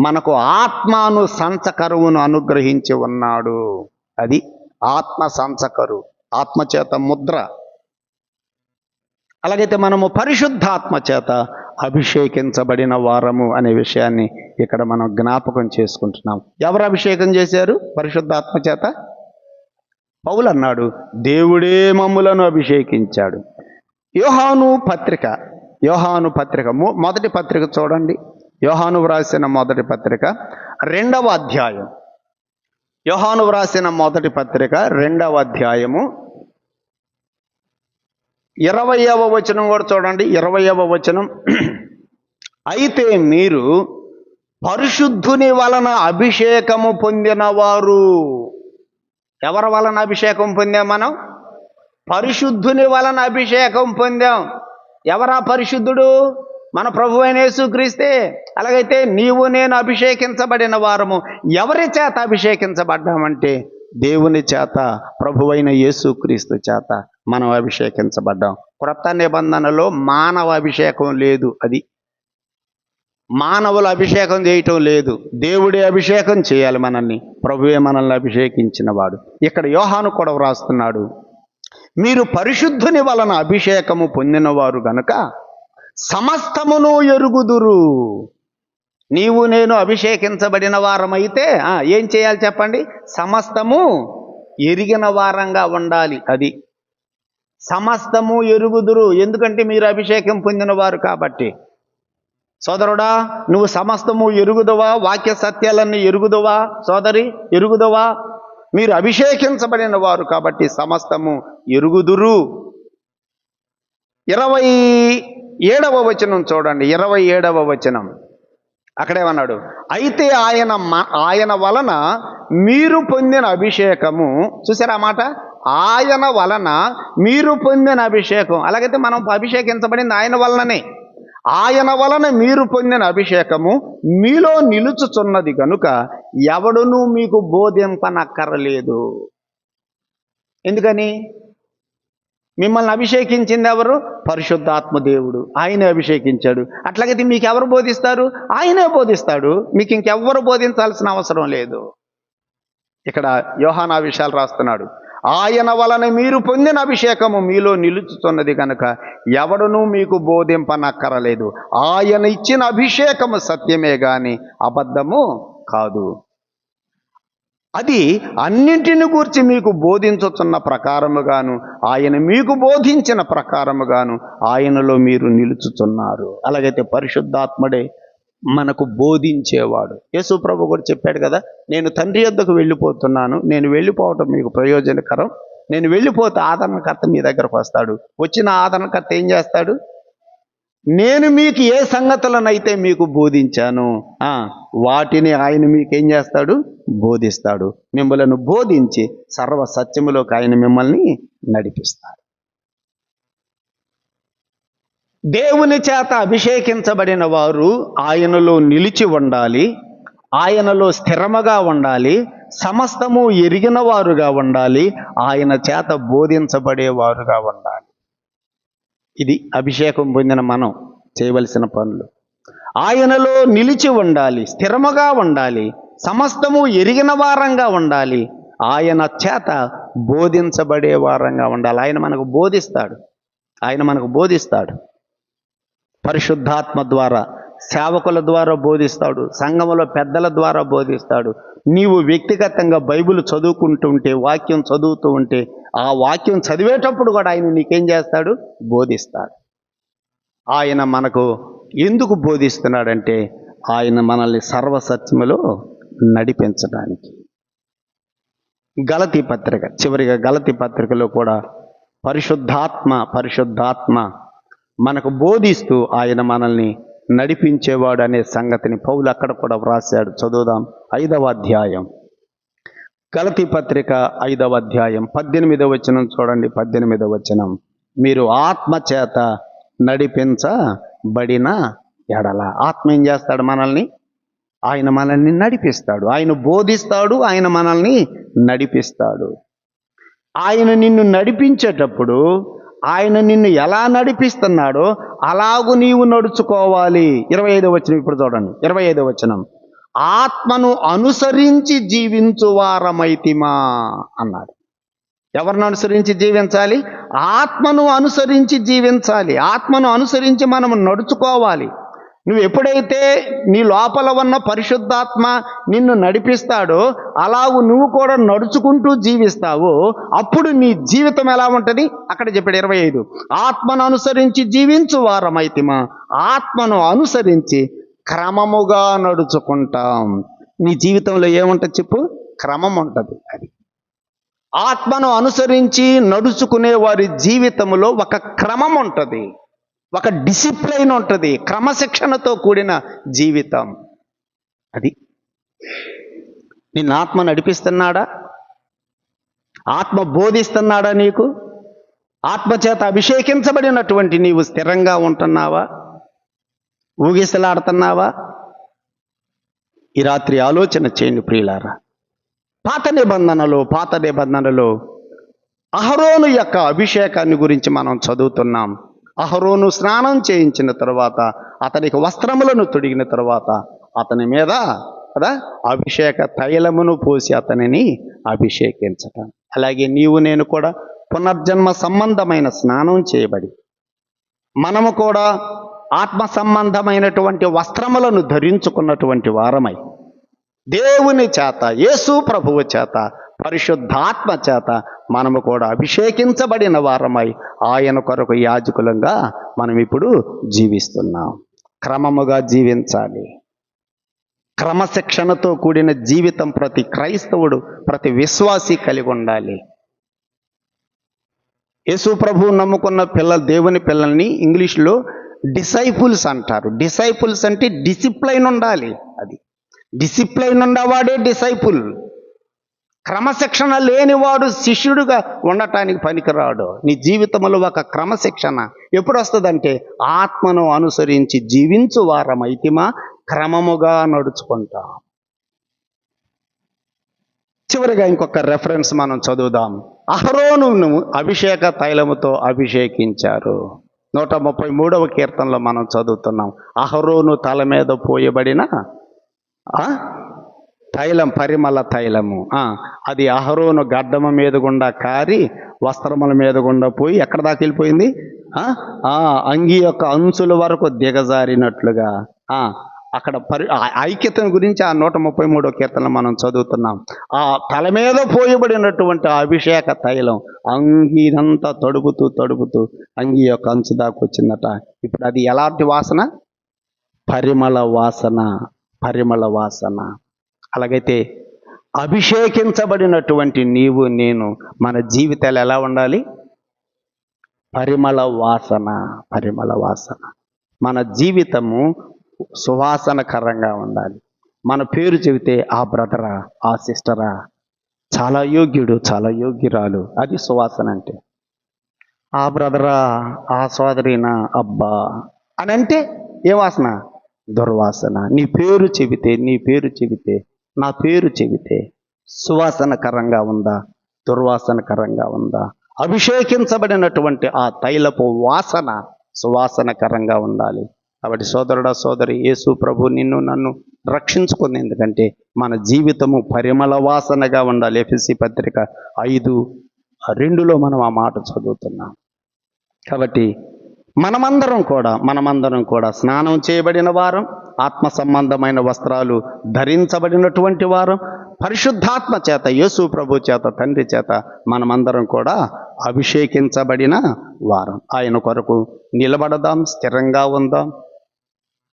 మనకు ఆత్మాను సంచకరువును అనుగ్రహించి ఉన్నాడు. అది ఆత్మ సంచకరు, ఆత్మచేత ముద్ర. అలాగైతే మనము పరిశుద్ధాత్మ చేత అభిషేకించబడిన వారము అనే విషయాన్ని ఇక్కడ మనం జ్ఞాపకం చేసుకుంటున్నాం. ఎవరు అభిషేకం చేశారు పరిశుద్ధాత్మ చేత? పౌలు అన్నాడు, దేవుడే మమ్ములను అభిషేకించాడు. యోహాను పత్రిక మొదటి పత్రిక చూడండి. యోహాను వ్రాసిన మొదటి పత్రిక 2వ అధ్యాయం. యోహాను వ్రాసిన మొదటి పత్రిక 2వ అధ్యాయము 20వ వచనం కూడా చూడండి. 20వ వచనం, అయితే మీరు పరిశుద్ధుని వలన అభిషేకము పొందినవారు. ఎవరి వలన అభిషేకం పొందాం మనం? పరిశుద్ధుని వలన అభిషేకం పొందాం. ఎవరా పరిశుద్ధుడు? మన ప్రభువైన యేసుక్రీస్తే. అలాగైతే నీవు నేను అభిషేకించబడిన వారము. ఎవరి చేత అభిషేకించబడ్డామంటే దేవుని చేత, ప్రభువైన యేసుక్రీస్తు చేత మనం అభిషేకించబడ్డాం. క్రొత్త నిబంధనలో మానవ అభిషేకం లేదు. అది మానవుల అభిషేకం చేయటం లేదు. దేవుడే అభిషేకం చేయాలి మనల్ని. ప్రభువే మనల్ని అభిషేకించిన వాడు. ఇక్కడ యోహాను కూడా వ్రాస్తున్నాడు, మీరు పరిశుద్ధుని వలన అభిషేకము పొందినవారు గనుక సమస్తమును ఎరుగుదురు. నీవు నేను అభిషేకించబడిన వారమైతే ఏం చేయాలి చెప్పండి? సమస్తము ఎరిగిన వారంగా ఉండాలి. అది సమస్తము ఎరుగుదురు. ఎందుకంటే మీరు అభిషేకం పొందిన వారు కాబట్టి. సోదరుడా, నువ్వు సమస్తము ఎరుగుదవా? వాక్య సత్యాలన్నీ ఎరుగుదవా? సోదరి, ఎరుగుదవా? మీరు అభిషేకించబడిన వారు కాబట్టి సమస్తము ఎరుగుదురు. 27వ వచనం చూడండి. 27వ వచనం అక్కడేమన్నాడు? అయితే ఆయన వలన మీరు పొందిన అభిషేకము. చూసారా మాట? ఆయన వలన మీరు పొందిన అభిషేకం. అలాగైతే మనం అభిషేకించబడింది ఆయన వలననే. ఆయన వలన మీరు పొందిన అభిషేకము మీలో నిలుచుచున్నది కనుక ఎవడునూ మీకు బోధింపనక్కరలేదు. ఎందుకని? మిమ్మల్ని అభిషేకించింది ఎవరు? పరిశుద్ధాత్మ దేవుడు. ఆయనే అభిషేకించాడు. అట్లాగైతే మీకు ఎవరు బోధిస్తారు? ఆయనే బోధిస్తాడు. మీకు ఇంకెవ్వరు బోధించాల్సిన అవసరం లేదు. ఇక్కడ యోహాను ఆ విషయాలు రాస్తున్నాడు. ఆయన వలన మీరు పొందిన అభిషేకము మీలో నిలుచుతున్నది కనుక ఎవడునూ మీకు బోధింపనక్కరలేదు. ఆయన ఇచ్చిన అభిషేకము సత్యమే గాని అబద్ధము కాదు. అది అన్నింటిని గూర్చి మీకు బోధించుతున్న ప్రకారముగాను ఆయన మీకు బోధించిన ప్రకారముగాను ఆయనలో మీరు నిలుచుతున్నారు. అలాగైతే పరిశుద్ధాత్ముడే మనకు బోధించేవాడు. యేసు ప్రభు కూడా చెప్పాడు కదా, నేను తండ్రి యొద్దకు వెళ్ళిపోతున్నాను, నేను వెళ్ళిపోవటం మీకు ప్రయోజనకరం, నేను వెళ్ళిపోతే ఆదరణకర్త మీ దగ్గరకు వస్తాడు. వచ్చిన ఆదరణకర్త ఏం చేస్తాడు? నేను మీకు ఏ సంగతులనైతే మీకు బోధించాను వాటిని ఆయన మీకేం చేస్తాడు? బోధిస్తాడు. మిమ్మల్ని బోధించి సర్వ సత్యములోకి ఆయన మిమ్మల్ని నడిపిస్తాడు. దేవుని చేత అభిషేకించబడిన వారు ఆయనలో నిలిచి ఉండాలి, ఆయనలో స్థిరముగా ఉండాలి, సమస్తము ఎరిగిన వారుగా ఉండాలి, ఆయన చేత బోధించబడేవారుగా ఉండాలి. ఇది అభిషేకం పొందిన మనం చేయవలసిన పనులు. ఆయనలో నిలిచి ఉండాలి, స్థిరముగా ఉండాలి, సమస్తము ఎరిగిన వారంగా ఉండాలి, ఆయన చేత బోధించబడే వారంగా ఉండాలి. ఆయన మనకు బోధిస్తాడు. పరిశుద్ధాత్మ ద్వారా, సేవకుల ద్వారా బోధిస్తాడు, సంఘములో పెద్దల ద్వారా బోధిస్తాడు. నీవు వ్యక్తిగతంగా బైబిల్ చదువుకుంటూ ఉంటే, వాక్యం చదువుతూ ఉంటే, ఆ వాక్యం చదివేటప్పుడు కూడా ఆయన నీకేం చేస్తాడు? బోధిస్తాడు. ఆయన మనకు ఎందుకు బోధిస్తున్నాడంటే ఆయన మనల్ని సర్వసత్యములో నడిపించడానికి. గలతీ పత్రిక, చివరిగా గలతీ పత్రికలో కూడా పరిశుద్ధాత్మ మనకు బోధిస్తూ ఆయన మనల్ని నడిపించేవాడు అనే సంగతిని పౌలు అక్కడ కూడా వ్రాశాడు. చదువుదాం. 5వ అధ్యాయం, గలతీ పత్రిక 5వ అధ్యాయం 18వ వచనం చూడండి. 18వ వచనం, మీరు ఆత్మ చేత నడిపించబడిన ఎడల. ఆత్మ ఏం చేస్తాడు? మనల్ని, ఆయన మనల్ని నడిపిస్తాడు, ఆయన బోధిస్తాడు, ఆయన మనల్ని నడిపిస్తాడు. ఆయన నిన్ను నడిపించేటప్పుడు ఆయన నిన్ను ఎలా నడిపిస్తున్నాడో అలాగూ నీవు నడుచుకోవాలి. 25వ వచనం ఇప్పుడు చూడండి. 25వ వచనం, ఆత్మను అనుసరించి జీవించువారమైతిమా అన్నాడు. ఎవరిని అనుసరించి జీవించాలి? ఆత్మను అనుసరించి జీవించాలి. ఆత్మను అనుసరించి మనం నడుచుకోవాలి. నువ్వు ఎప్పుడైతే నీ లోపల ఉన్న పరిశుద్ధాత్మ నిన్ను నడిపిస్తాడో అలాగూ నువ్వు కూడా నడుచుకుంటూ జీవిస్తావో అప్పుడు నీ జీవితం ఎలా ఉంటుంది? అక్కడ చెప్పాడు 25, ఆత్మను అనుసరించి జీవించు వారమైతిమా. ఆత్మను అనుసరించి క్రమముగా నడుచుకుంటాం. నీ జీవితంలో ఏముంటుంది చెప్పు? క్రమం ఉంటుంది. అది ఆత్మను అనుసరించి నడుచుకునే వారి జీవితంలో ఒక క్రమం ఉంటుంది, ఒక డిసిప్లైన్ ఉంటుంది, క్రమశిక్షణతో కూడిన జీవితం. అది నిన్ను ఆత్మ నడిపిస్తున్నాడా? ఆత్మ బోధిస్తున్నాడా నీకు? ఆత్మచేత అభిషేకించబడినటువంటి నీవు స్థిరంగా ఉంటున్నావా? ఊగిసలాడుతున్నావా? ఈ రాత్రి ఆలోచన చేయండి ప్రియులారా. పాత నిబంధనలో అహరోను యొక్క అభిషేకాన్ని గురించి మనం చదువుతున్నాం. అహరోను స్నానం చేయించిన తర్వాత, అతనికి వస్త్రములను తొడిగిన తర్వాత అతని మీద కదా అభిషేక తైలమును పోసి అతనిని అభిషేకించటం. అలాగే నీవు నేను కూడా పునర్జన్మ సంబంధమైన స్నానం చేయబడి మనము కూడా ఆత్మ సంబంధమైనటువంటి వస్త్రములను ధరించుకున్నటువంటి వారమై దేవుని చేత, యేసు ప్రభువు చేత, పరిశుద్ధాత్మ చేత మనము కూడా అభిషేకించబడిన వారమై ఆయన కొరకు యాజకులంగా మనం ఇప్పుడు జీవిస్తున్నాం. క్రమముగా జీవించాలి. క్రమశిక్షణతో కూడిన జీవితం ప్రతి క్రైస్తవుడు, ప్రతి విశ్వాసి కలిగి ఉండాలి. యేసు ప్రభువు నమ్ముకున్న దేవుని పిల్లల్ని ఇంగ్లీష్లో డిసైపుల్స్ అంటారు. డిసైపుల్స్ అంటే డిసిప్లైన్ ఉండాలి. అది డిసిప్లైన్ ఉన్నవాడే డిసైపుల్. క్రమశిక్షణ లేనివాడు శిష్యుడుగా ఉండటానికి పనికిరాడు. నీ జీవితంలో ఒక క్రమశిక్షణ ఎప్పుడు వస్తుందంటే ఆత్మను అనుసరించి జీవించు వారమైతిమా, క్రమముగా నడుచుకుంటాం. చివరిగా ఇంకొక రెఫరెన్స్ మనం చదువుదాం. అహరోనును అభిషేక తైలముతో అభిషేకించారు. 133వ కీర్తనలో మనం చదువుతున్నాం. అహరోను తల మీద పోయబడిన తైలం, పరిమళ తైలము, అది అహరోను గడ్డమ మీద గుండా కారి వస్త్రముల మీద గుండా పోయి ఎక్కడ దాకా వెళ్ళిపోయింది? అంగి యొక్క అంచుల వరకు దిగజారినట్లుగా. అక్కడ ఐక్యతను గురించి ఆ 133వ కీర్తనలో మనం చదువుతున్నాం. ఆ తల మీద పోయబడినటువంటి అభిషేక తైలం అంగినంతా తడుపుతూ అంగి యొక్క అంచు దాకా వచ్చిందట. ఇప్పుడు అది ఎలాంటి వాసన? పరిమళ వాసన. అలాగైతే అభిషేకించబడినటువంటి నీవు నేను మన జీవితాలు ఎలా ఉండాలి? పరిమళ వాసన. మన జీవితము సువాసనకరంగా ఉండాలి. మన పేరు చెబితే ఆ బ్రదరా, ఆ సిస్టరా చాలా యోగ్యుడు, చాలా యోగ్యురాలు, అది సువాసన అంటే. ఆ బ్రదరా, ఆ సోదరినా, అబ్బా అని అంటే ఏ వాసన? దుర్వాసన. నీ పేరు చెబితే నా పేరు చెబితే సువాసనకరంగా ఉందా, దుర్వాసనకరంగా ఉందా? అభిషేకించబడినటువంటి ఆ తైలపు వాసన సువాసనకరంగా ఉండాలి. కాబట్టి సోదరుడా, సోదరి, యేసు ప్రభు నిన్ను నన్ను రక్షించుకుంది. ఎందుకంటే మన జీవితము పరిమళ వాసనగా ఉండాలి. ఎఫెసీ పత్రిక 5:2లో మనం ఆ మాట చదువుతున్నాం. కాబట్టి మనమందరం కూడా స్నానం చేయబడిన వారం, ఆత్మ సంబంధమైన వస్త్రాలు ధరించబడినటువంటి వారం, పరిశుద్ధాత్మ చేత, యేసు ప్రభు చేత, తండ్రి చేత మనమందరం కూడా అభిషేకించబడిన వారం. ఆయన కొరకు నిలబడదాం, స్థిరంగా ఉందాం,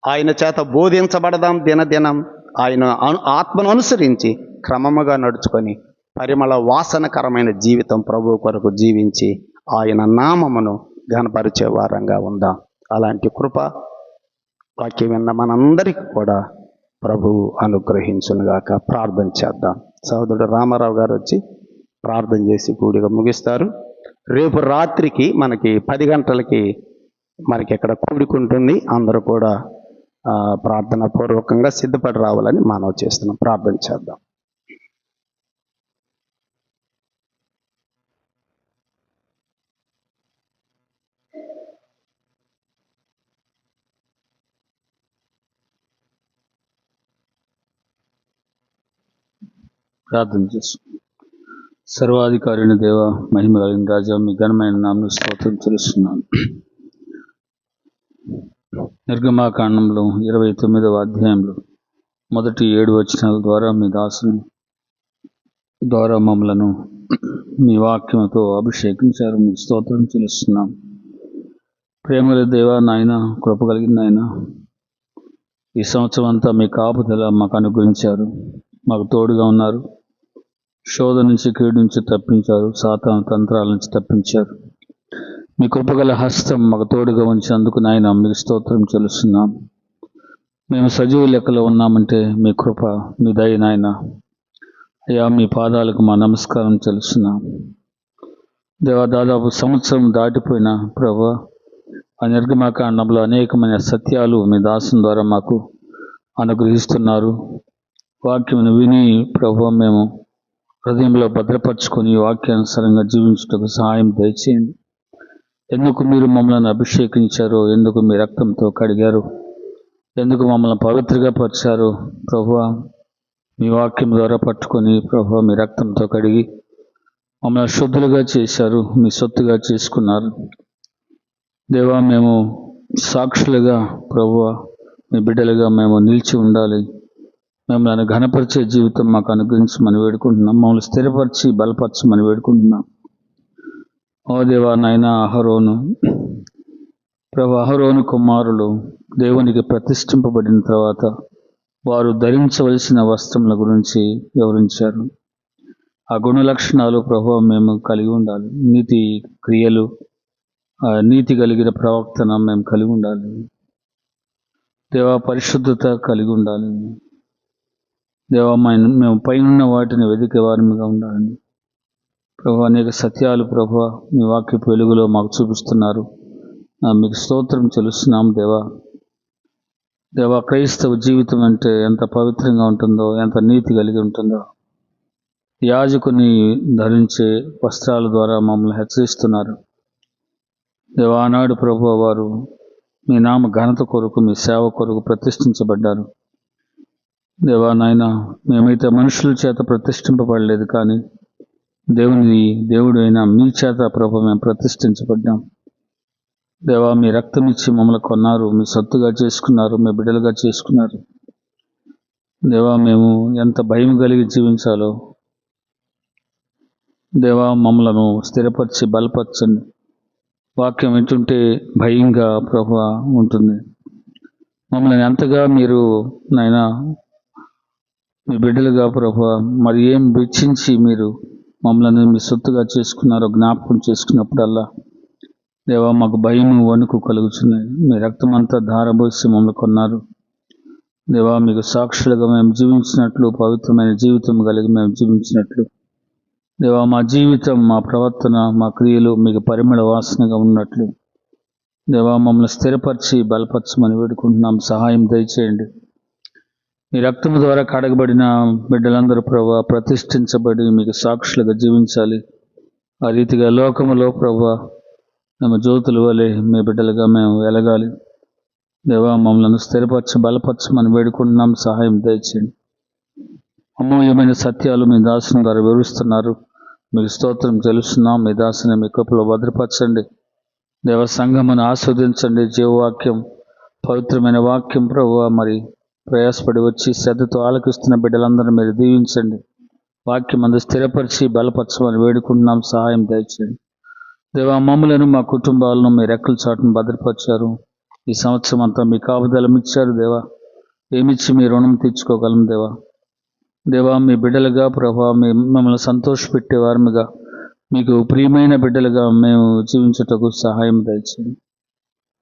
ఆయన చేత బోధించబడదాం దినదినం. ఆయన ఆత్మను అనుసరించి క్రమముగా నడుచుకొని పరిమళ వాసనకరమైన జీవితం ప్రభు కొరకు జీవించి ఆయన నామమును ఘనపరిచే వారంగా ఉందాం. అలాంటి కృప వాక్యం విన్న మనందరికీ కూడా ప్రభువు అనుగ్రహించునుగాక. ప్రార్థన చేద్దాం. సహోదరుడు రామారావు గారు వచ్చి ప్రార్థన చేసి కూడిగా ముగిస్తారు. రేపు రాత్రికి మనకి 10 గంటలకి మనకి ఇక్కడ కూడుకుంటుంది. అందరూ కూడా ప్రార్థన పూర్వకంగా సిద్ధపడి రావాలని మనవి చేస్తున్నాం. ప్రార్థన చేద్దాం. ప్రార్థన చేస్తాం. సర్వాధికారిని దేవ, మహిమ కలిగిన రాజా, మీ ఘనమైన నామమున స్తోత్రం చెల్లిస్తున్నాను. నిర్గమాకాండంలో 29వ అధ్యాయంలో మొదటి 7 వచనాల ద్వారా మీ దాసుని ద్వారా మమ్మలను మీ వాక్యంతో అభిషేకించారు. మీ స్తోత్రం చెల్లిస్తున్నాం. ప్రేమల దేవ, నాయన, కృప కలిగిన నాయన, ఈ సంవత్సరం అంతా మీ కాపుదల మాకు అనుగ్రహించారు. మాకు తోడుగా ఉన్నారు. శోధన నుంచి, కీడు నుంచి తప్పించారు. సాతాను తంత్రాల నుంచి తప్పించారు. మీ కృపగల హస్తం మాకు తోడుగా ఉంచినందుకు నాయన మీకు స్తోత్రం చెల్లిస్తున్నాం. మేము సజీవ లెక్కలో ఉన్నామంటే మీ కృప, మీ దయ నాయన. అయ్యా, మీ పాదాలకు మా నమస్కారం చెల్లిస్తున్నాం. దేవా, దాదాపు సంవత్సరం దాటిపోయిన ప్రభువా, ఆ నిర్గమాకాండంలో అనేకమైన సత్యాలు మీ దాసుని ద్వారా మాకు అనుగ్రహిస్తున్నారు. వాక్యమును విని ప్రభువా, మేము హృదయంలో భద్రపరుచుకొని వాక్యానుసారంగా జీవించుటకు సహాయం దయచేయండి. ఎందుకు మీరు మమ్మల్ని అభిషేకించారో, ఎందుకు మీ రక్తంతో కడిగారు, ఎందుకు మమ్మల్ని పవిత్రగా పరిచారు ప్రభువా, మీ వాక్యం ద్వారా పట్టుకొని ప్రభువా మీ రక్తంతో కడిగి మమ్మల్ని శుద్ధులుగా చేశారు, మీ సొత్తుగా చేసుకున్నారు. దేవా, మేము సాక్షులుగా ప్రభువా మీ బిడ్డలుగా మేము నిలిచి ఉండాలి. మిమ్మల్ని ఘనపరిచే జీవితం మాకు అనుగ్రహించమని వేడుకుంటున్నాం. మమ్మల్ని స్థిరపరిచి బలపరచమని వేడుకుంటున్నాం. ఓ దేవా నాయన, అహరోను కుమారులు దేవునికి ప్రతిష్ఠింపబడిన తర్వాత వారు ధరించవలసిన వస్త్రముల గురించి వివరించారు. ఆ గుణ లక్షణాలు ప్రభువా మేము కలిగి ఉండాలి. నీతి క్రియలు, నీతి కలిగిన ప్రవర్తన మేము కలిగి ఉండాలి. దేవా, పరిశుద్ధత కలిగి ఉండాలి. దేవా, మేము పైన వాటిని వెతికే వారిగా ఉండాలని ప్రభు అనేక సత్యాలు ప్రభువా మీ వాక్యపు వెలుగులో మాకు చూపిస్తున్నారు. మీకు స్తోత్రం చెల్లిస్తున్నాం దేవా. దేవా, క్రైస్తవ జీవితం అంటే ఎంత పవిత్రంగా ఉంటుందో, ఎంత నీతి కలిగి ఉంటుందో యాజకుని ధరించే వస్త్రాల ద్వారా మమ్మల్ని హెచ్చరిస్తున్నారు. దేవా, ఆనాడు ప్రభువా వారు మీ నామ ఘనత కొరకు, మీ సేవ కొరకు ప్రతిష్ఠించబడ్డారు. దేవా నాయన, మేమైతే మనుషుల చేత ప్రతిష్ఠింపబడలేదు, కానీ దేవుడు అయిన మీ చేత ప్రభు మేము ప్రతిష్ఠించబడ్డాం. దేవా, మీ రక్తం ఇచ్చి మమ్మల్ని కొన్నారు, మీ సొత్తుగా చేసుకున్నారు, మీ బిడ్డలుగా చేసుకున్నారు. దేవా, మేము ఎంత భయం కలిగి జీవించాలో దేవా మమ్మలను స్థిరపరిచి బలపరచండి. వాక్యం వింటుంటే భయంగా ప్రభువా ఉంటుంది. మమ్మల్ని ఎంతగా మీరు నాయనా మీ బిడ్డలుగా ప్రభువా మరి ఏం వెచ్చించి మీరు మమ్మల్ని మీ సొత్తుగా చేసుకున్నారో జ్ఞాపకం చేసుకున్నప్పుడల్లా దేవా మాకు భయం, వణుకు కలుగుతున్నాయి. మీ రక్తం అంతా ధారపోసి మమ్మల్ని కొన్నారు. దేవా, మీకు సాక్షులుగా మేము జీవించినట్లు, పవిత్రమైన జీవితం కలిగి మేము జీవించినట్లు దేవా మా జీవితం, మా ప్రవర్తన, మా క్రియలు మీకు పరిమళ వాసనగా ఉన్నట్లు దేవా మమ్మల్ని స్థిరపరిచి బలపరచమని వేడుకుంటున్నాం. సహాయం దయచేయండి. మీ రక్తం ద్వారా కడగబడిన బిడ్డలందరూ ప్రభువా ప్రతిష్ఠించబడి మీకు సాక్షులుగా జీవించాలి. ఆ రీతిగా లోకములో ప్రభువా మేము జ్యోతుల వలె మీ బిడ్డలుగా మేము వెలగాలి. దేవా, మమ్మల్ని స్థిరపరచి బలపరచమని వేడుకుంటున్నాం. సహాయం దయచేయండి. అమూల్యమైన సత్యాలు మీ దాసుని ద్వారా వివరిస్తున్నారు. మీకు స్తోత్రం చెల్లిస్తున్నాం. మీ దాసుని మీ కృపలో భద్రపరచండి. దేవ, సంఘమును ఆస్వాదించండి. జీవవాక్యం, పవిత్రమైన వాక్యం ప్రభువా మరి ప్రయాసపడి వచ్చి శ్రద్ధతో ఆలకిస్తున్న బిడ్డలందరూ మీరు దీవించండి. వాక్యం అందు స్థిరపరిచి బలపరచమని వేడుకుంటున్నాం. సహాయం దయచేయండి. దేవా, మమ్మలను మా కుటుంబాలను మీ రెక్కల చాటును భద్రపరిచారు. ఈ సంవత్సరం అంతా మీ కాపుదలం ఇచ్చారు. దేవా, ఏమిచ్చి మీ రుణం తీర్చుకోగలం దేవా. దేవా, మీ బిడ్డలుగా ప్రభా మమ్మల్ని సంతోషపెట్టేవారముగా మీకు ప్రియమైన బిడ్డలుగా మేము జీవించుటకు సహాయం దయచేయండి.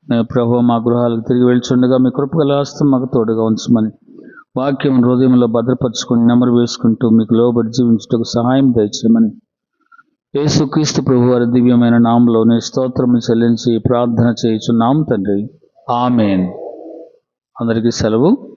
మేము ప్రభువా మా గృహాలకు తిరిగి వెళ్తుండగా మీ కృపగల హస్తం మాకు తోడుగా ఉంచమని వాక్యం హృదయంలో భద్రపరుచుకొని నెమరు వేసుకుంటూ మీకు లోబడి జీవించుటకు సహాయం దయచేయమని యేసుక్రీస్తు ప్రభు వారి దివ్యమైన నామంలోనే స్తోత్రము చెల్లించి ప్రార్థన చేయుచున్నాం తండ్రి. ఆమేన్. అందరికీ సెలవు.